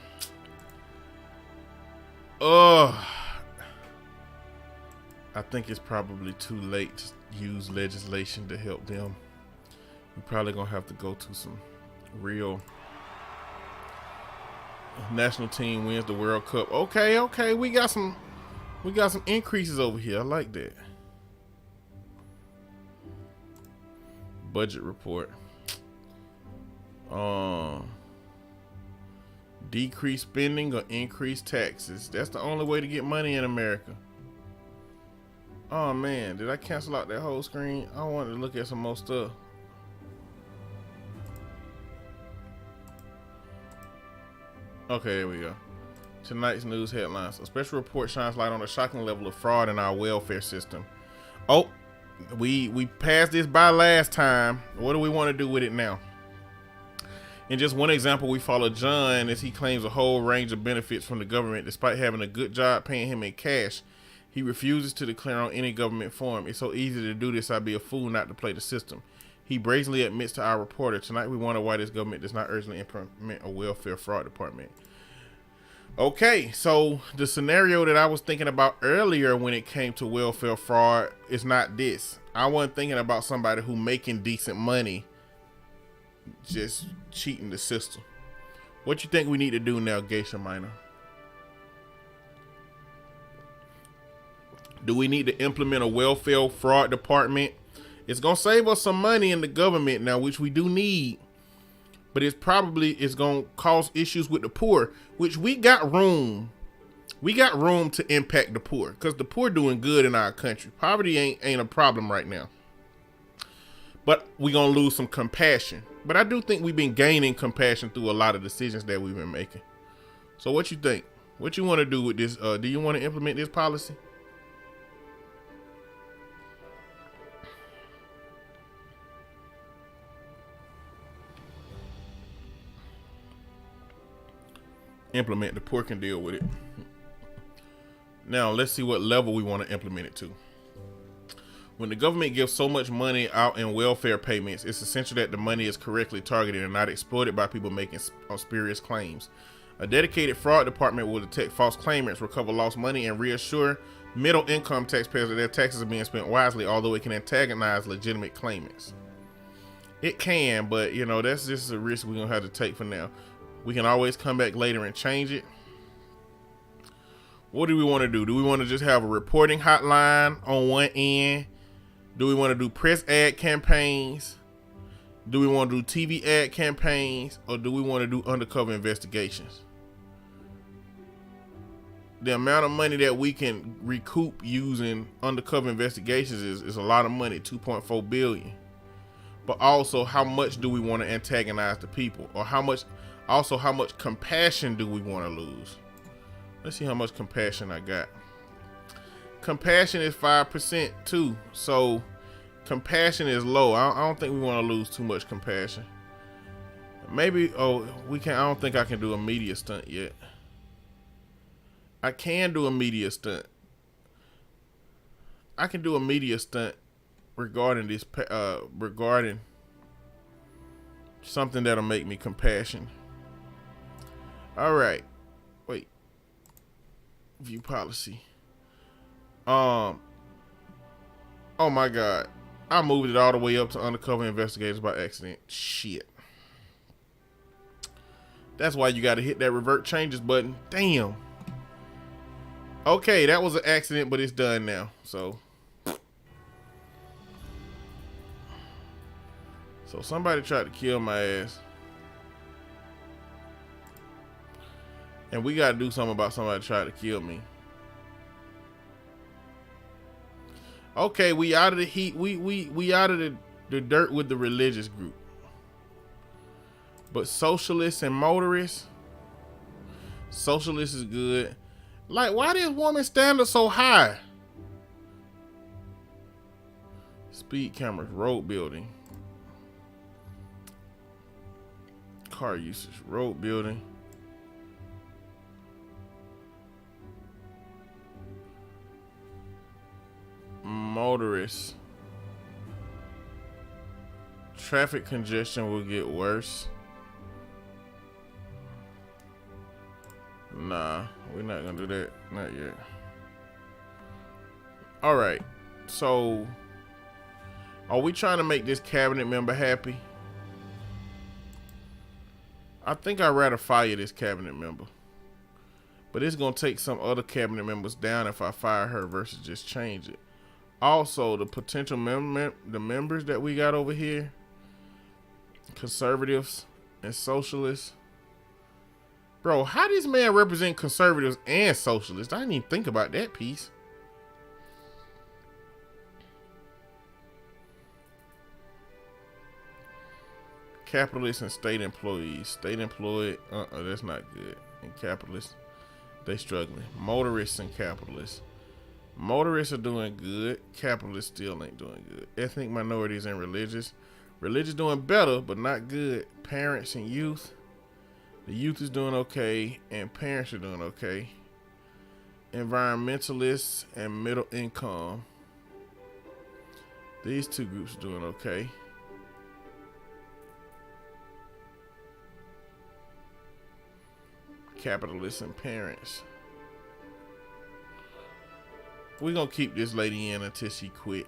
I think it's probably too late to use legislation to help them. We're probably gonna have to go to some real national team wins the World Cup. Okay, we got some increases over here. I like that. Budget report. Decrease spending or increase taxes. That's the only way to get money in America. Oh man, did I cancel out that whole screen? I wanted to look at some more stuff. Okay, there we go. Tonight's news headlines. A special report shines light on a shocking level of fraud in our welfare system. Oh, we passed this by last time. What do we want to do with it now? In just one example, we follow John as he claims a whole range of benefits from the government despite having a good job paying him in cash. He refuses to declare on any government form. It's so easy to do this, I'd be a fool not to play the system. He brazenly admits to our reporter, tonight we wonder why this government does not urgently implement a welfare fraud department. Okay, so the scenario that I was thinking about earlier when it came to welfare fraud is not this. I wasn't thinking about somebody who making decent money just cheating the system. What you think we need to do now, Geisha Minor? Do we need to implement a welfare fraud department? It's gonna save us some money in the government now, which we do need. But it's gonna cause issues with the poor, which we got room. We got room to impact the poor because the poor doing good in our country. Poverty ain't a problem right now. But we gonna lose some compassion. But I do think we've been gaining compassion through a lot of decisions that we've been making. So what you think? What you want to do with this? Do you want to implement this policy? Implement. The poor can deal with it. Now let's see what level we want to implement it to. When the government gives so much money out in welfare payments, it's essential that the money is correctly targeted and not exploited by people making spurious claims. A dedicated fraud department will detect false claimants, recover lost money, and reassure middle income taxpayers that their taxes are being spent wisely, although it can antagonize legitimate claimants. It can, but you know, that's just a risk we're gonna have to take for now. We can always come back later and change it. What do we want to do? Do we want to just have a reporting hotline on one end? Do we want to do press ad campaigns? Do we want to do TV ad campaigns? Or do we want to do undercover investigations? The amount of money that we can recoup using undercover investigations is a lot of money, 2.4 billion. But also, how much do we want to antagonize the people? Or how much compassion do we want to lose? Let's see how much compassion I got. Compassion is 5% too. So compassion is low. I don't think we want to lose too much compassion. Maybe, we can. I don't think I can do a media stunt yet. I can do a media stunt. I can do a media stunt regarding this, regarding something that'll make me compassion. All right, wait. View policy. Oh my God, I moved it all the way up to undercover investigators by accident. Shit. That's why you got to hit that revert changes button. Damn. Okay, that was an accident, but it's done now. So somebody tried to kill my ass. And we got to do something about somebody trying to kill me. Okay, we out of the heat. We out of the dirt with the religious group. But socialists and motorists. Socialists is good. Like, why this woman standard so high? Speed cameras, road building. Car usage, road building. Motorists. Traffic congestion will get worse. Nah, we're not gonna do that. Not yet. All right. So, are we trying to make this cabinet member happy? I think I'd rather fire this cabinet member. But it's gonna take some other cabinet members down if I fire her versus just change it. Also, the potential the members that we got over here, conservatives and socialists. Bro, how does this man represent conservatives and socialists? I didn't even think about that piece. Capitalists and state employees. State employed, that's not good. And capitalists, they struggling. Motorists and capitalists. Motorists are doing good. Capitalists still ain't doing good. Ethnic minorities and religious. Religious doing better, but not good. Parents and youth. The youth is doing okay, and parents are doing okay. Environmentalists and middle income. These two groups are doing okay. Capitalists and parents. We're gonna keep this lady in until she quit.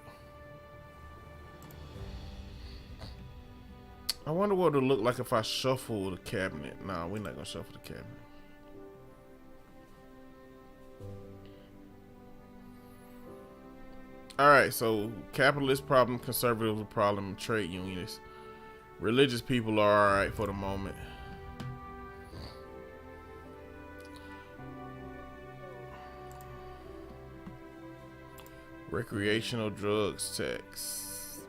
I wonder what it'll look like if I shuffle the cabinet. Nah, we're not gonna shuffle the cabinet. Alright, so capitalist problem, conservative problem, trade unionists. Religious people are alright for the moment. Recreational drugs tax.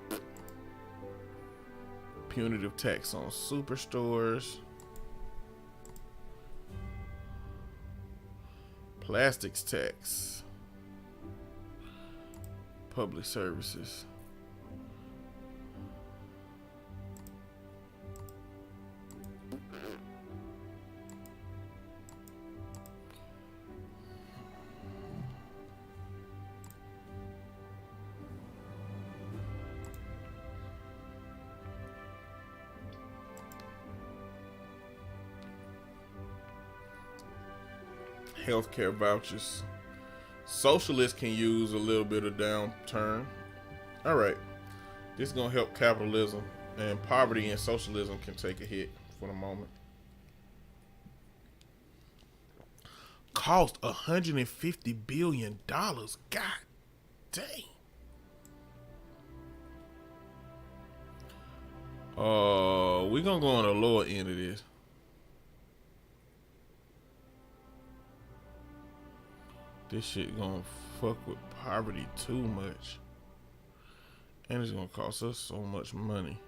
Punitive tax on superstores. Plastics tax. Public services. Healthcare vouchers. Socialists can use a little bit of downturn. All right, this is gonna help capitalism, and poverty and socialism can take a hit for the moment. Cost $150 billion. God dang. We're gonna go on the lower end of this. This shit gonna fuck with poverty too much. And it's gonna cost us so much money.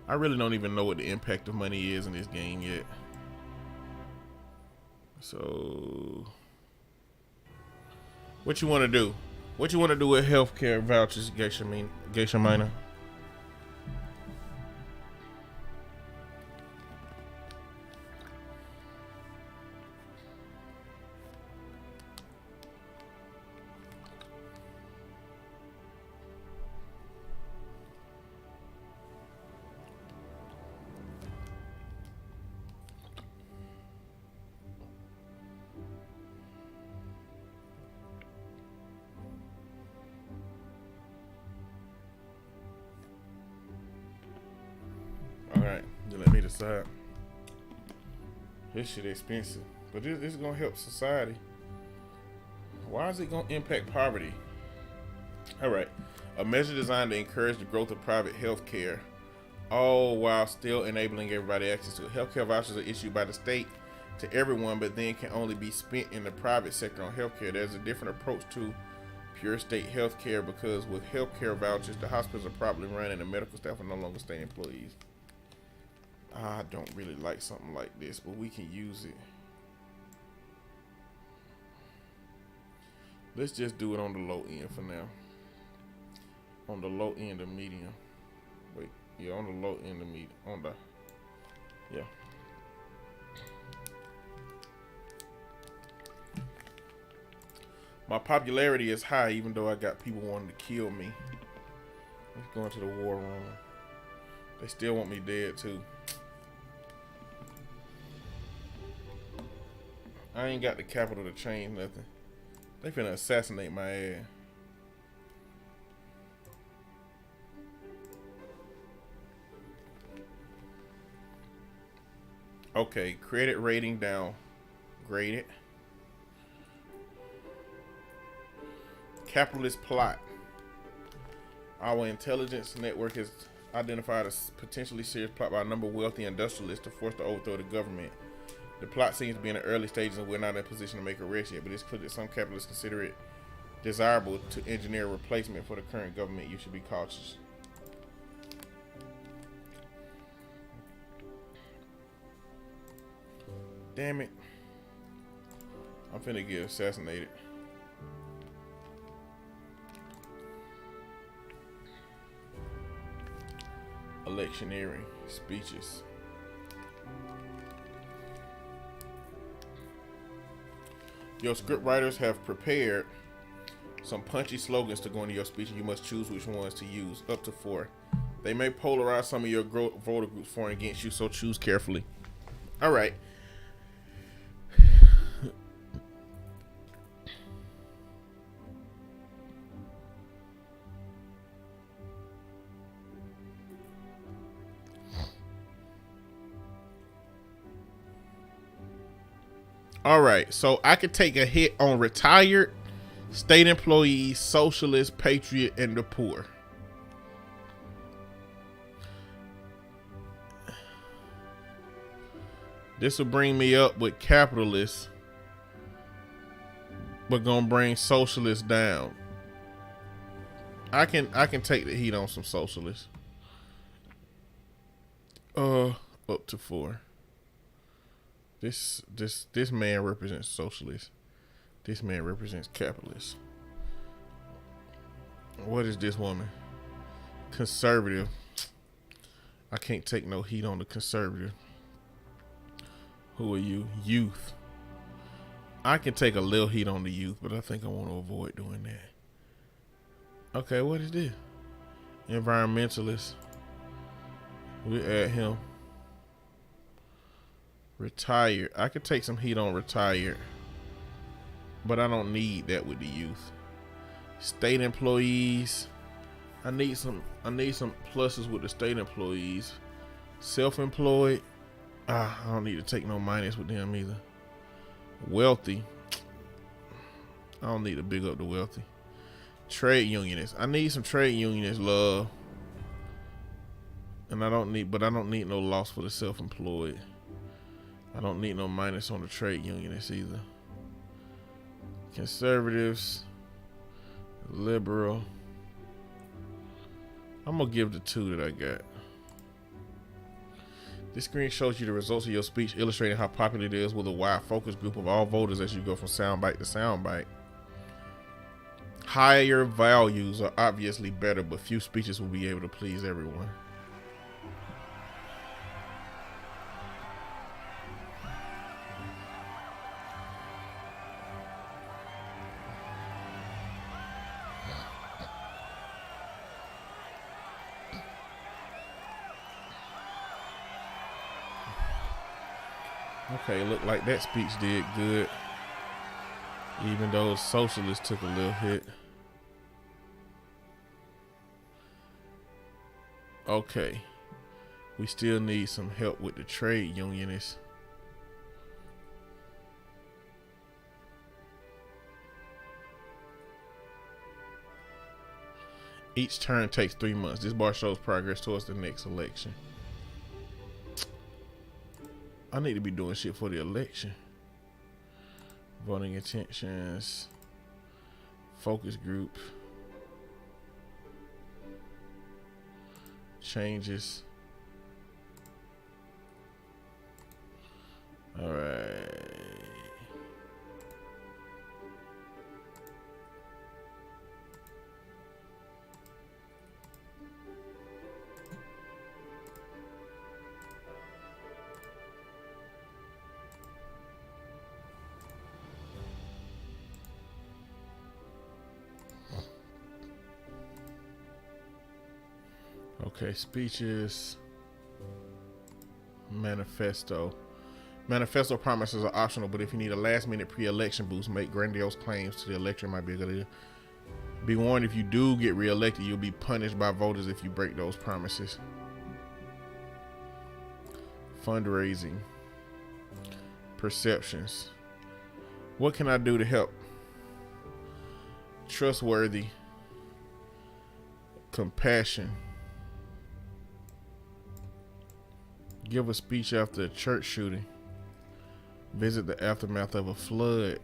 I really don't even know what the impact of money is in this game yet. So, what you wanna do? What you wanna do with healthcare vouchers, Geisha Minor? Alright, then let me decide. This shit expensive, but this is gonna help society. Why is it gonna impact poverty? Alright, a measure designed to encourage the growth of private health care, all while still enabling everybody access to it. Healthcare vouchers are issued by the state to everyone, but then can only be spent in the private sector on healthcare. There's a different approach to pure state healthcare because with healthcare vouchers, the hospitals are properly run and the medical staff are no longer state employees. I don't really like something like this, but we can use it. Let's just do it on the low end for now. On the low end of medium. Wait, yeah, on the low end of medium. On the, yeah. My popularity is high, even though I got people wanting to kill me. Let's go into the war room. They still want me dead too. I ain't got the capital to change nothing. They finna assassinate my ass. Okay, credit rating down. Grade it. Capitalist plot. Our intelligence network has identified a potentially serious plot by a number of wealthy industrialists to force the overthrow of the government. The plot seems to be in the early stages and we're not in a position to make arrests yet, but it's clear that some capitalists consider it desirable to engineer a replacement for the current government. You should be cautious. Damn it. I'm finna get assassinated. Electioneering speeches. Your script writers have prepared some punchy slogans to go into your speech, and you must choose which ones to use. Up to 4. They may polarize some of your voter groups for and against you, so choose carefully. All right. All right, so I could take a hit on retired, state employees, socialists, patriot, and the poor. This will bring me up with capitalists, but gonna bring socialists down. I can take the heat on some socialists. Up to 4. This man represents socialists. This man represents capitalists. What is this woman? Conservative. I can't take no heat on the conservative. Who are you? Youth. I can take a little heat on the youth, but I think I want to avoid doing that. Okay, what is this? Environmentalist. We add him. Retired. I could take some heat on retired, but I don't need that with the youth. State employees. I need some pluses with the state employees. Self-employed. I don't need to take no minus with them either. Wealthy. I don't need to big up the wealthy. Trade unionists. I need some trade unionists love. And I don't need no loss for the self-employed. I don't need no minus on the trade unionists either. Conservatives. Liberal. I'm gonna give the 2 that I got. This screen shows you the results of your speech, illustrating how popular it is with a wide focus group of all voters as you go from soundbite to soundbite. Higher values are obviously better, but few speeches will be able to please everyone. Okay, looked like that speech did good, even though socialists took a little hit. Okay, we still need some help with the trade unionists. Each turn takes 3 months. This bar shows progress towards the next election. I need to be doing shit for the election. Voting intentions. Focus group. Changes. All right. Okay, speeches. Manifesto. Manifesto promises are optional, but if you need a last-minute pre-election boost, make grandiose claims to the electorate might be a good idea. Be warned, if you do get re-elected, you'll be punished by voters if you break those promises. Fundraising. Perceptions. What can I do to help? Trustworthy. Compassion. Give a speech after a church shooting. Visit the aftermath of a flood.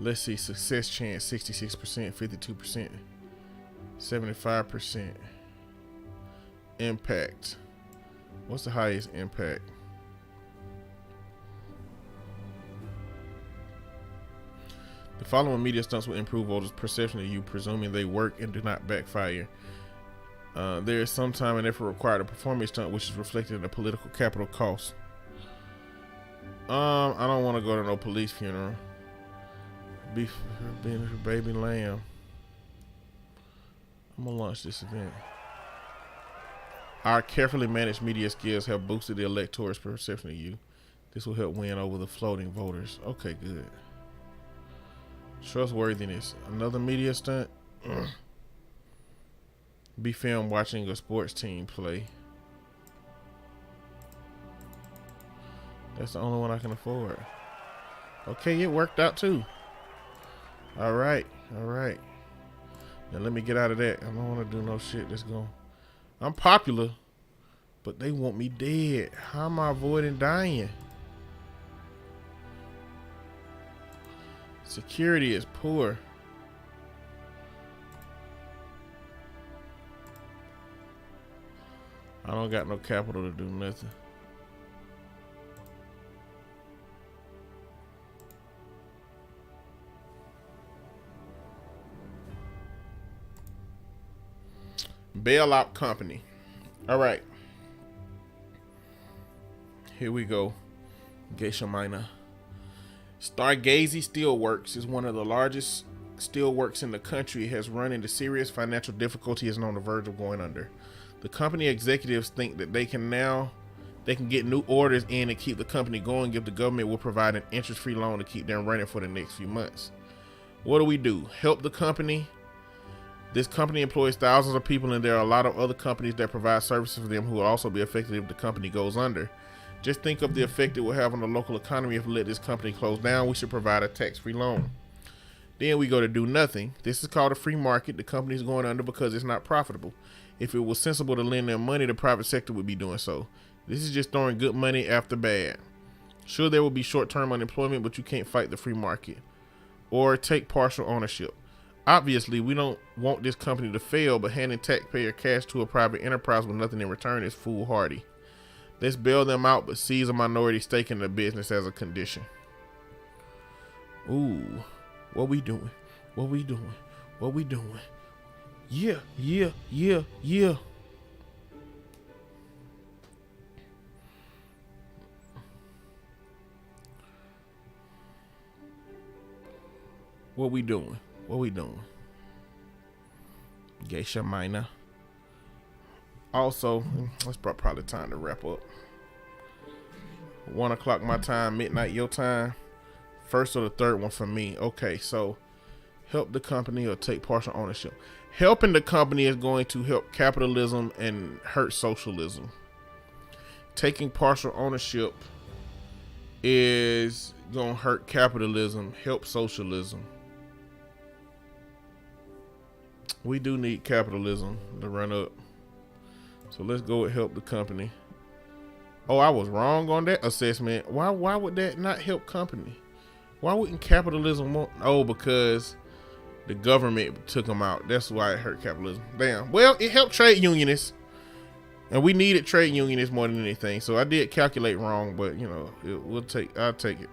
Let's see, success chance 66%, 52%, 75%. Impact. What's the highest impact? The following media stunts will improve voters' perception of you, presuming they work and do not backfire. There is some time and effort required to perform a stunt, which is reflected in the political capital cost. I don't want to go to no police funeral. Being a baby lamb. I'm gonna launch this event. Our carefully managed media skills have boosted the electorate's perception of you. This will help win over the floating voters. Okay, good. Trustworthiness. Another media stunt. Be filmed watching a sports team play. That's the only one I can afford. Okay, it worked out too. All right, all right. Now let me get out of that. I don't want to do no shit that's going. I'm popular, but they want me dead. How am I avoiding dying? Security is poor. I don't got no capital to do nothing. Bailout company. All right. Here we go. Geisha Minor. Stargazy Steelworks is one of the largest steelworks in the country. It has run into serious financial difficulty and is on the verge of going under. The company executives think that they can get new orders in and keep the company going if the government will provide an interest-free loan to keep them running for the next few months. What do? Help the company? This company employs thousands of people, and there are a lot of other companies that provide services for them who will also be affected if the company goes under. Just think of the effect it will have on the local economy if we let this company close down. We should provide a tax-free loan. Then we go to do nothing. This is called a free market. The company is going under because it's not profitable. If it was sensible to lend them money, the private sector would be doing so. This is just throwing good money after bad. Sure, there will be short-term unemployment, but you can't fight the free market. Or take partial ownership. Obviously, we don't want this company to fail, but handing taxpayer cash to a private enterprise with nothing in return is foolhardy. Let's bail them out, but seize a minority stake in the business as a condition. Ooh, what we doing? What we doing? What we doing? Yeah. What we doing? What we doing? Geisha Minor. Also, it's probably time to wrap up. 1 o'clock my time, midnight your time. First or the third one for me. Okay, so help the company or take partial ownership. Helping the company is going to help capitalism and hurt socialism. Taking partial ownership is going to hurt capitalism, help socialism. We do need capitalism to run up. So let's go and help the company. Oh, I was wrong on that assessment. Why would that not help company? Why wouldn't capitalism want? Oh, because the government took them out. That's why it hurt capitalism. Damn. Well, it helped trade unionists. And we needed trade unionists more than anything. So I did calculate wrong, but you know, I'll take it.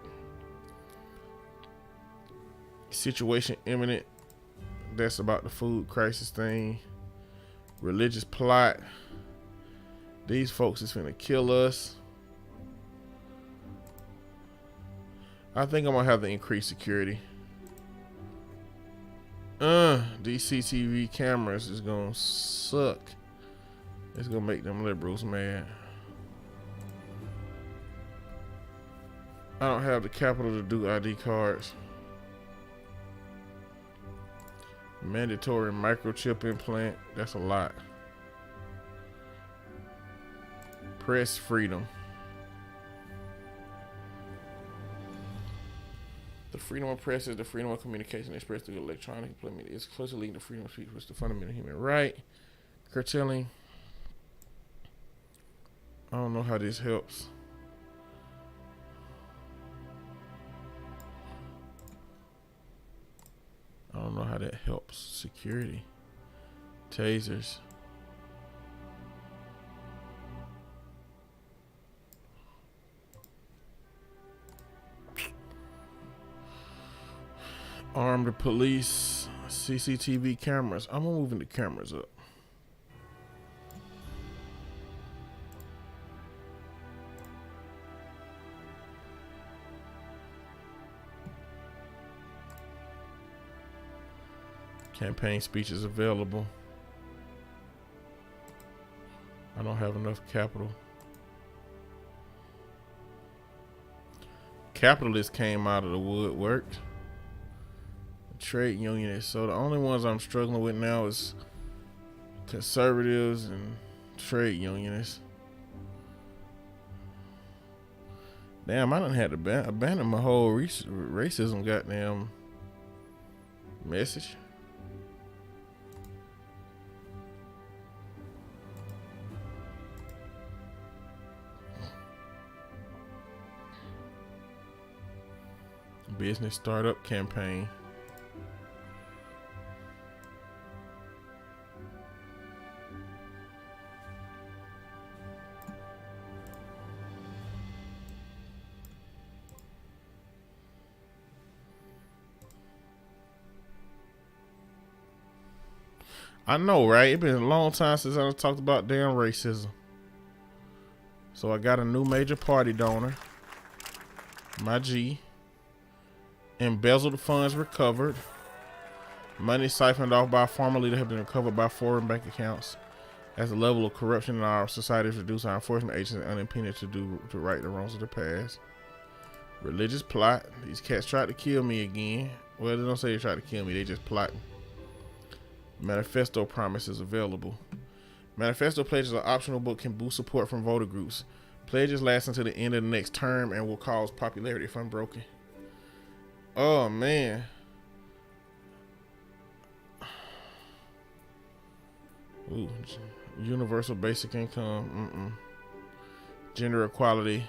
Situation imminent. That's about the food crisis thing. Religious plot. These folks is finna kill us. I think I'm gonna have to increase security. These CCTV cameras is gonna suck. It's gonna make them liberals mad. I don't have the capital to do ID cards. Mandatory microchip implant. That's a lot. Press freedom. The freedom of press is the freedom of communication expressed through electronic implement. It's closely linked to freedom of speech, which is the fundamental human right. Curtailing. I don't know how this helps. I don't know how that helps. Security. Tasers. Arm the police. CCTV cameras. I'm moving the cameras up. Campaign speeches available. I don't have enough capital. Capitalists came out of the woodwork. Trade unionists. So the only ones I'm struggling with now is conservatives and trade unionists. Damn, I done had to abandon my whole racism goddamn message. Business startup campaign. I know, right? It's been a long time since I talked about damn racism. So I got a new major party donor. My G. Embezzled funds recovered. Money siphoned off by a former leader have been recovered by foreign bank accounts. As the level of corruption in our society is reduced, our enforcement agents are unimpeded to right the wrongs of the past. Religious plot. These cats tried to kill me again. Well, they don't say they tried to kill me. They just plotting. Manifesto promises available. Manifesto pledges, an optional book, can boost support from voter groups. Pledges last until the end of the next term and will cause popularity if unbroken. Oh, man. Ooh, universal basic income. Gender equality.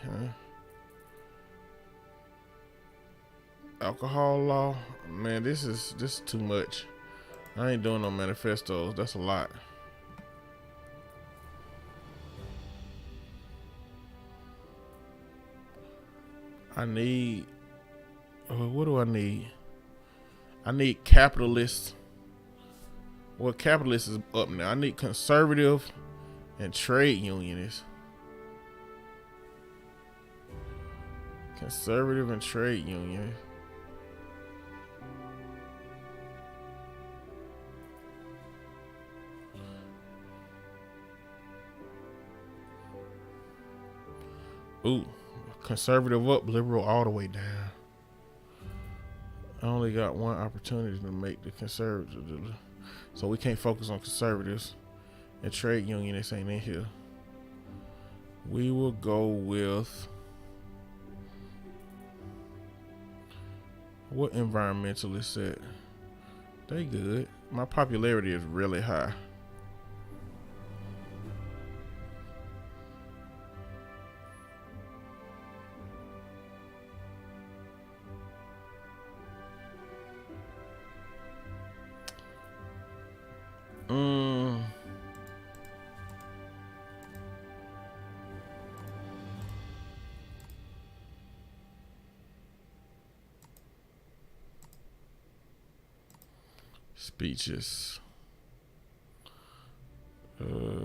Alcohol law. Man, this is too much. I ain't doing no manifestos. That's a lot. I need. What do I need? I need capitalists. Well, capitalists is up now. I need conservative and trade unionists. Conservative and trade union. Ooh, conservative up, liberal all the way down. I only got one opportunity to make the conservative, so we can't focus on conservatives and trade unionists ain't in here. We will go with what environmentalists at? They good. My popularity is really high. Speeches.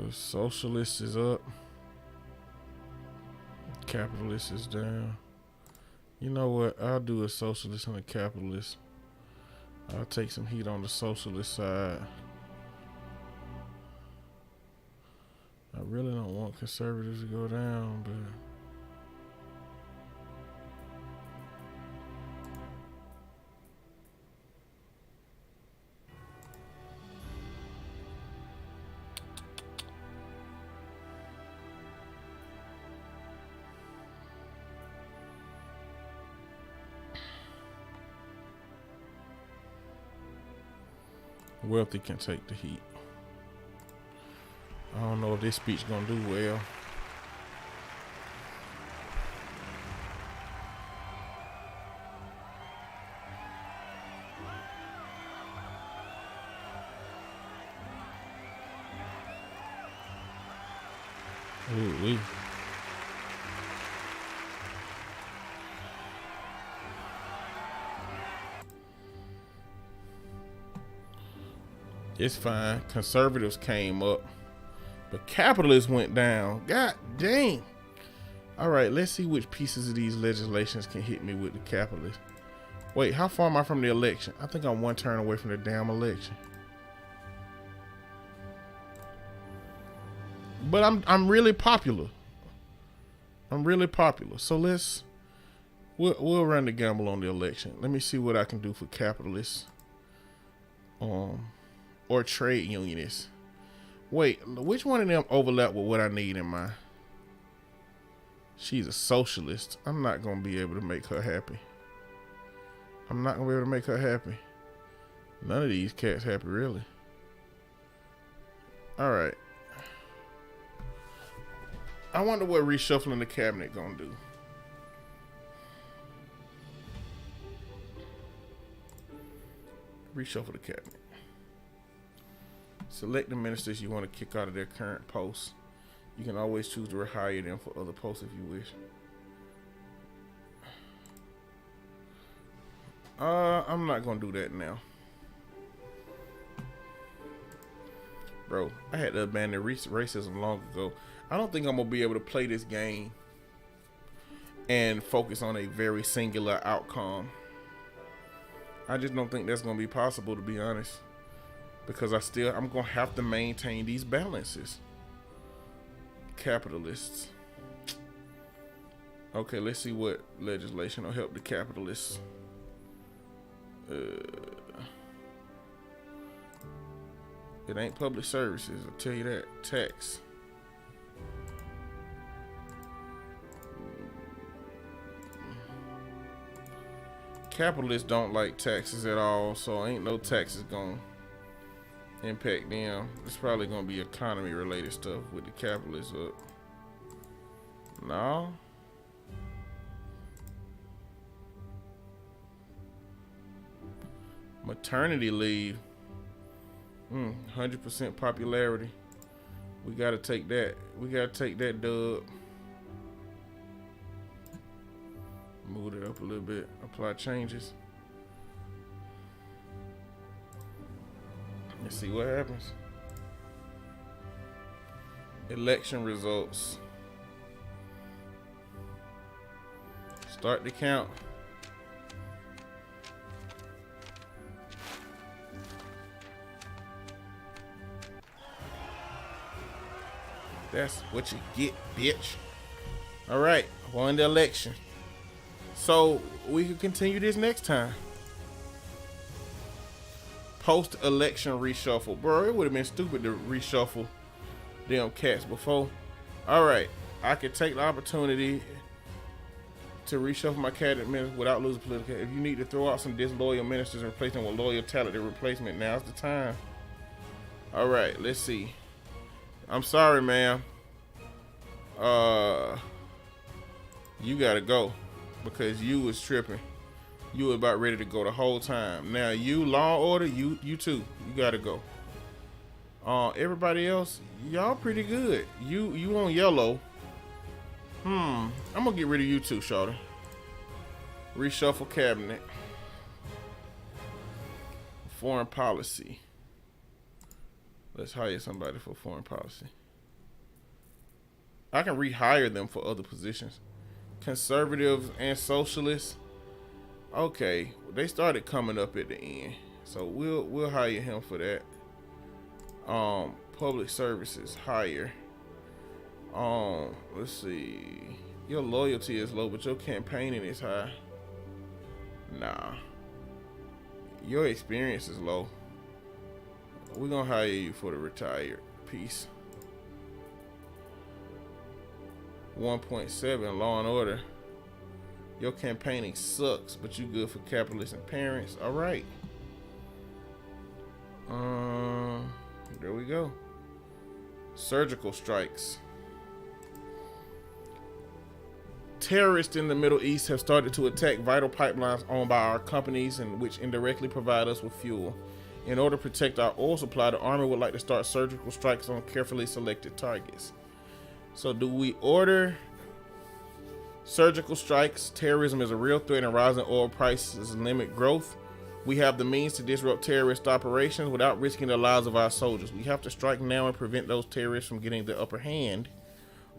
Socialist is up. Capitalist is down. You know what? I'll do a socialist and a capitalist. I'll take some heat on the socialist side. I really don't want conservatives to go down, but Wealthy can take the heat. I don't know if this speech gonna do well. Ooh-wee. It's fine. Conservatives came up, but capitalists went down. God dang. All right, let's see which pieces of these legislations can hit me with the capitalists. Wait, how far am I from the election? I think I'm one turn away from the damn election. But I'm really popular. I'm really popular. So we'll run the gamble on the election. Let me see what I can do for capitalists. Or trade unionists. Wait, which one of them overlap with what I need in my She's a socialist. I'm not gonna be able to make her happy. I'm not gonna be able to make her happy. None of these cats happy, really. All right. I wonder what reshuffling the cabinet gonna do. Reshuffle the cabinet. Select the ministers you want to kick out of their current posts. You can always choose to rehire them for other posts if you wish. I'm not gonna do that now. Bro, I had to abandon racism long ago. I don't think I'm gonna be able to play this game and focus on a very singular outcome. I just don't think that's gonna be possible, to be honest, because I'm gonna have to maintain these balances. Capitalists. Okay, let's see what legislation will help the capitalists. It ain't public services, I'll tell you that. Tax. Capitalists don't like taxes at all, so ain't no taxes gonna impact them. It's probably gonna be economy related stuff with the capitalists up. No. Maternity leave. 100% popularity. We gotta take that. We gotta take that dub. Move it up a little bit. Apply changes. Let's see what happens. Election results. Start the count. That's what you get, bitch. All right, won the election. So we can continue this next time. Post-election reshuffle. Bro, it would have been stupid to reshuffle them cats before. All right, I could take the opportunity to reshuffle my cabinet ministers without losing political. If you need to throw out some disloyal ministers and replace them with loyal, talented replacement, now's the time. All right, let's see. I'm sorry, ma'am. You gotta go because you was tripping. You was about ready to go the whole time. Now you, Law and Order, you too. You gotta go. Everybody else, y'all pretty good. You on yellow. I'm gonna get rid of you too, shawty. Reshuffle cabinet. Foreign policy. Let's hire somebody for foreign policy. I can rehire them for other positions. Conservatives and socialists. Okay, they started coming up at the end, so we'll hire him for that. Public services, hire. Let's see. Your loyalty is low, but your campaigning is high. Nah. Your experience is low. We're gonna hire you for the retired piece. 1.7 Law and Order. Your campaigning sucks, but you good for capitalists and parents. All right. There we go. Surgical strikes. Terrorists in the Middle East have started to attack vital pipelines owned by our companies and which indirectly provide us with fuel. In order to protect our oil supply, the Army would like to start surgical strikes on carefully selected targets. So do we order surgical strikes? Terrorism is a real threat and rising oil prices limit growth. We have the means to disrupt terrorist operations without risking the lives of our soldiers. We have to strike now and prevent those terrorists from getting the upper hand,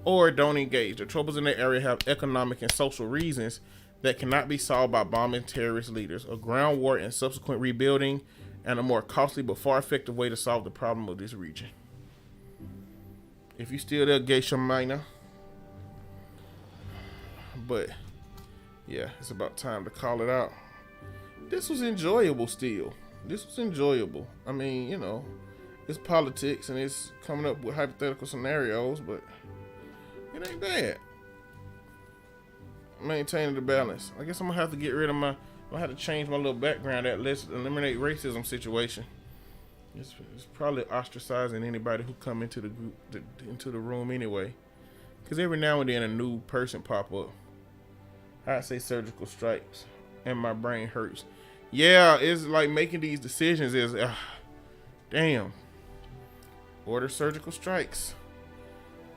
or don't engage. The troubles in the area have economic and social reasons that cannot be solved by bombing terrorist leaders. A ground war and subsequent rebuilding and a more costly but far effective way to solve the problem of this region. If you still there, Geisha Minor. But yeah, it's about time to call it out. This was enjoyable still. This was enjoyable. I mean, you know, it's politics and it's coming up with hypothetical scenarios, but it ain't bad. maintaining the balance. I guess I'm gonna have to get rid of my. I'm gonna have to change my little background. Let's eliminate racism situation. It's probably ostracizing anybody who come into the group, into the room anyway. Cause every now and then a new person pop up. I'd say surgical strikes, and my brain hurts. Yeah, it's like making these decisions is, damn. Order surgical strikes.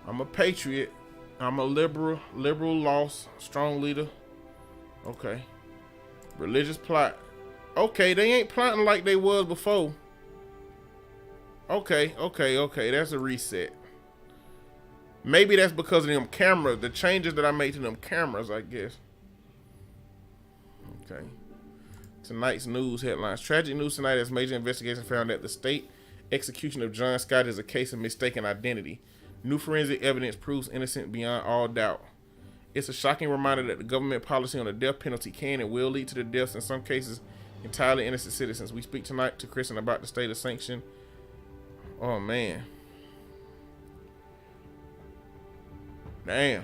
I'm a patriot. I'm a liberal lost, strong leader. Okay. Religious plot. Okay, they ain't plotting like they was before. Okay. That's a reset. Maybe that's because of them cameras, the changes that I made to them cameras, I guess. Okay. Tonight's news headlines. Tragic news tonight as major investigation found that the state execution of John Scott is a case of mistaken identity. New forensic evidence proves innocent beyond all doubt. It's a shocking reminder that the government policy on the death penalty can and will lead to the deaths, in some cases, entirely innocent citizens. We speak tonight to Kristen about the state of sanction. Oh, man. Damn.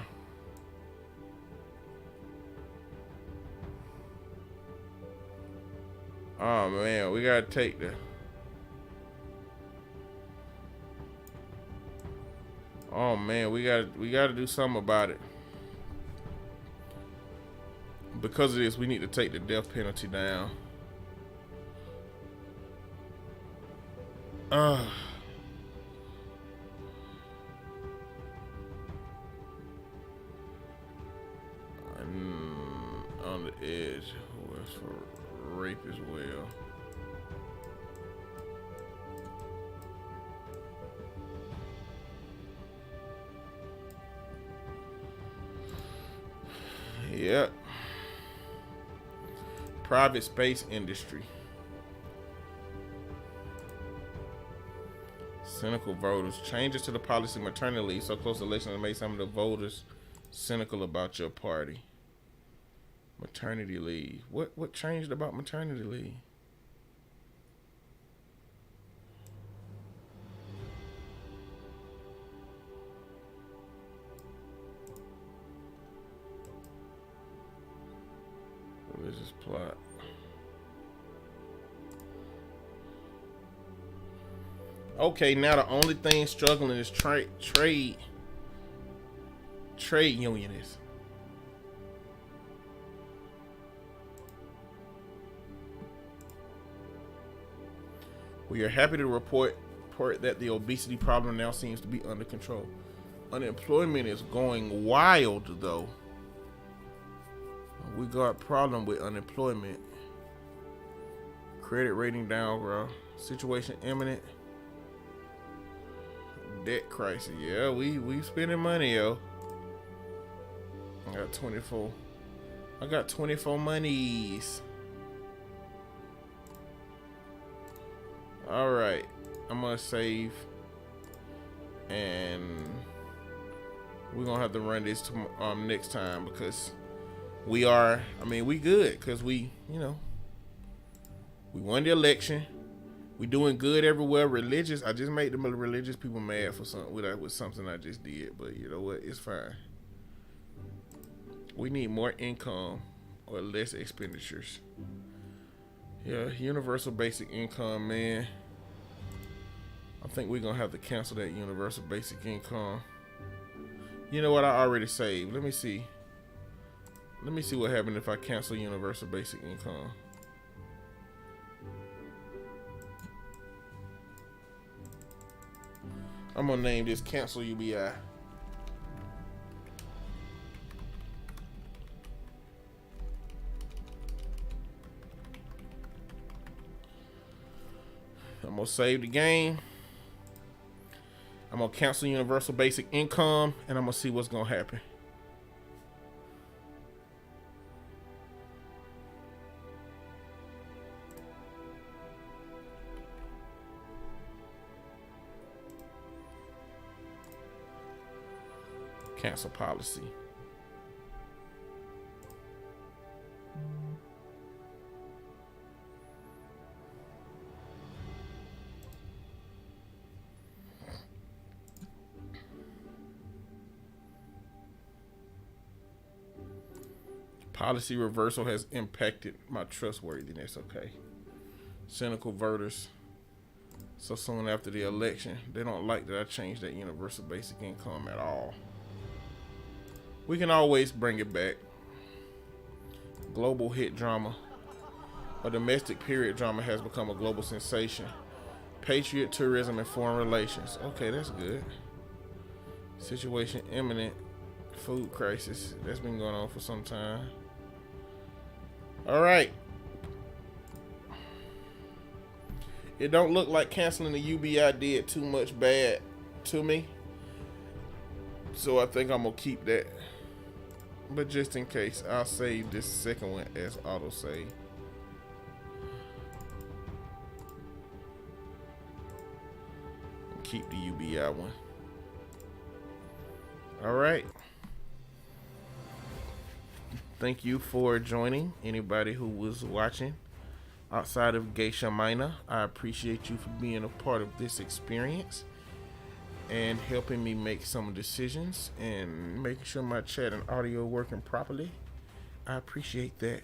Oh, man. We got to take the... Oh man, we gotta do something about it. Because of this, we need to take the death penalty down. On the edge, was for rape as well. Yep. Private space industry. Cynical voters. Changes to the policy maternity leave so close to election have made some of the voters cynical about your party. Maternity leave. What changed about maternity leave? Religious plot. Okay, now the only thing struggling is trade unionists. We are happy to report that the obesity problem now seems to be under control. Unemployment is going wild though. We got a problem with unemployment. Credit rating down, bro. Situation imminent. Debt crisis. Yeah, we spending money, yo. I got 24. I got 24 monies. All right, I'm gonna save, and we're gonna have to run this to, next time because we are. I mean, we good because we won the election. We doing good everywhere. Religious. I just made the religious people mad for something with something I just did, but you know what? It's fine. We need more income or less expenditures. Yeah, universal basic income, man. I think we're gonna have to cancel that universal basic income. You know what? I already saved. Let me see. Let me see what happens if I cancel universal basic income. I'm gonna name this cancel UBI. I'm gonna save the game. I'm gonna cancel universal basic income, and I'm gonna see what's gonna happen. Cancel policy. Policy reversal has impacted my trustworthiness. Okay. Cynical voters. So soon after the election, they don't like that I changed that universal basic income at all. We can always bring it back. Global hit drama. A domestic period drama has become a global sensation. Patriot tourism and foreign relations. Okay, that's good. Situation imminent. Food crisis. That's been going on for some time. All right. It don't look like canceling the UBI did too much bad to me. So I think I'm going to keep that. But just in case, I'll save this second one as autosave. Keep the UBI one. All right. Thank you for joining. Anybody who was watching outside of Geisha Minor, I appreciate you for being a part of this experience and helping me make some decisions and making sure my chat and audio working properly. I appreciate that.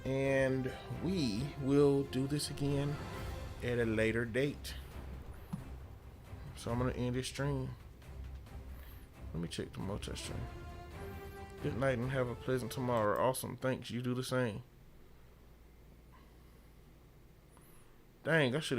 And we will do this again at a later date. So I'm gonna end this stream. Let me check the multi-stream. Good night and have a pleasant tomorrow. Awesome, thanks. You do the same. Dang, I should have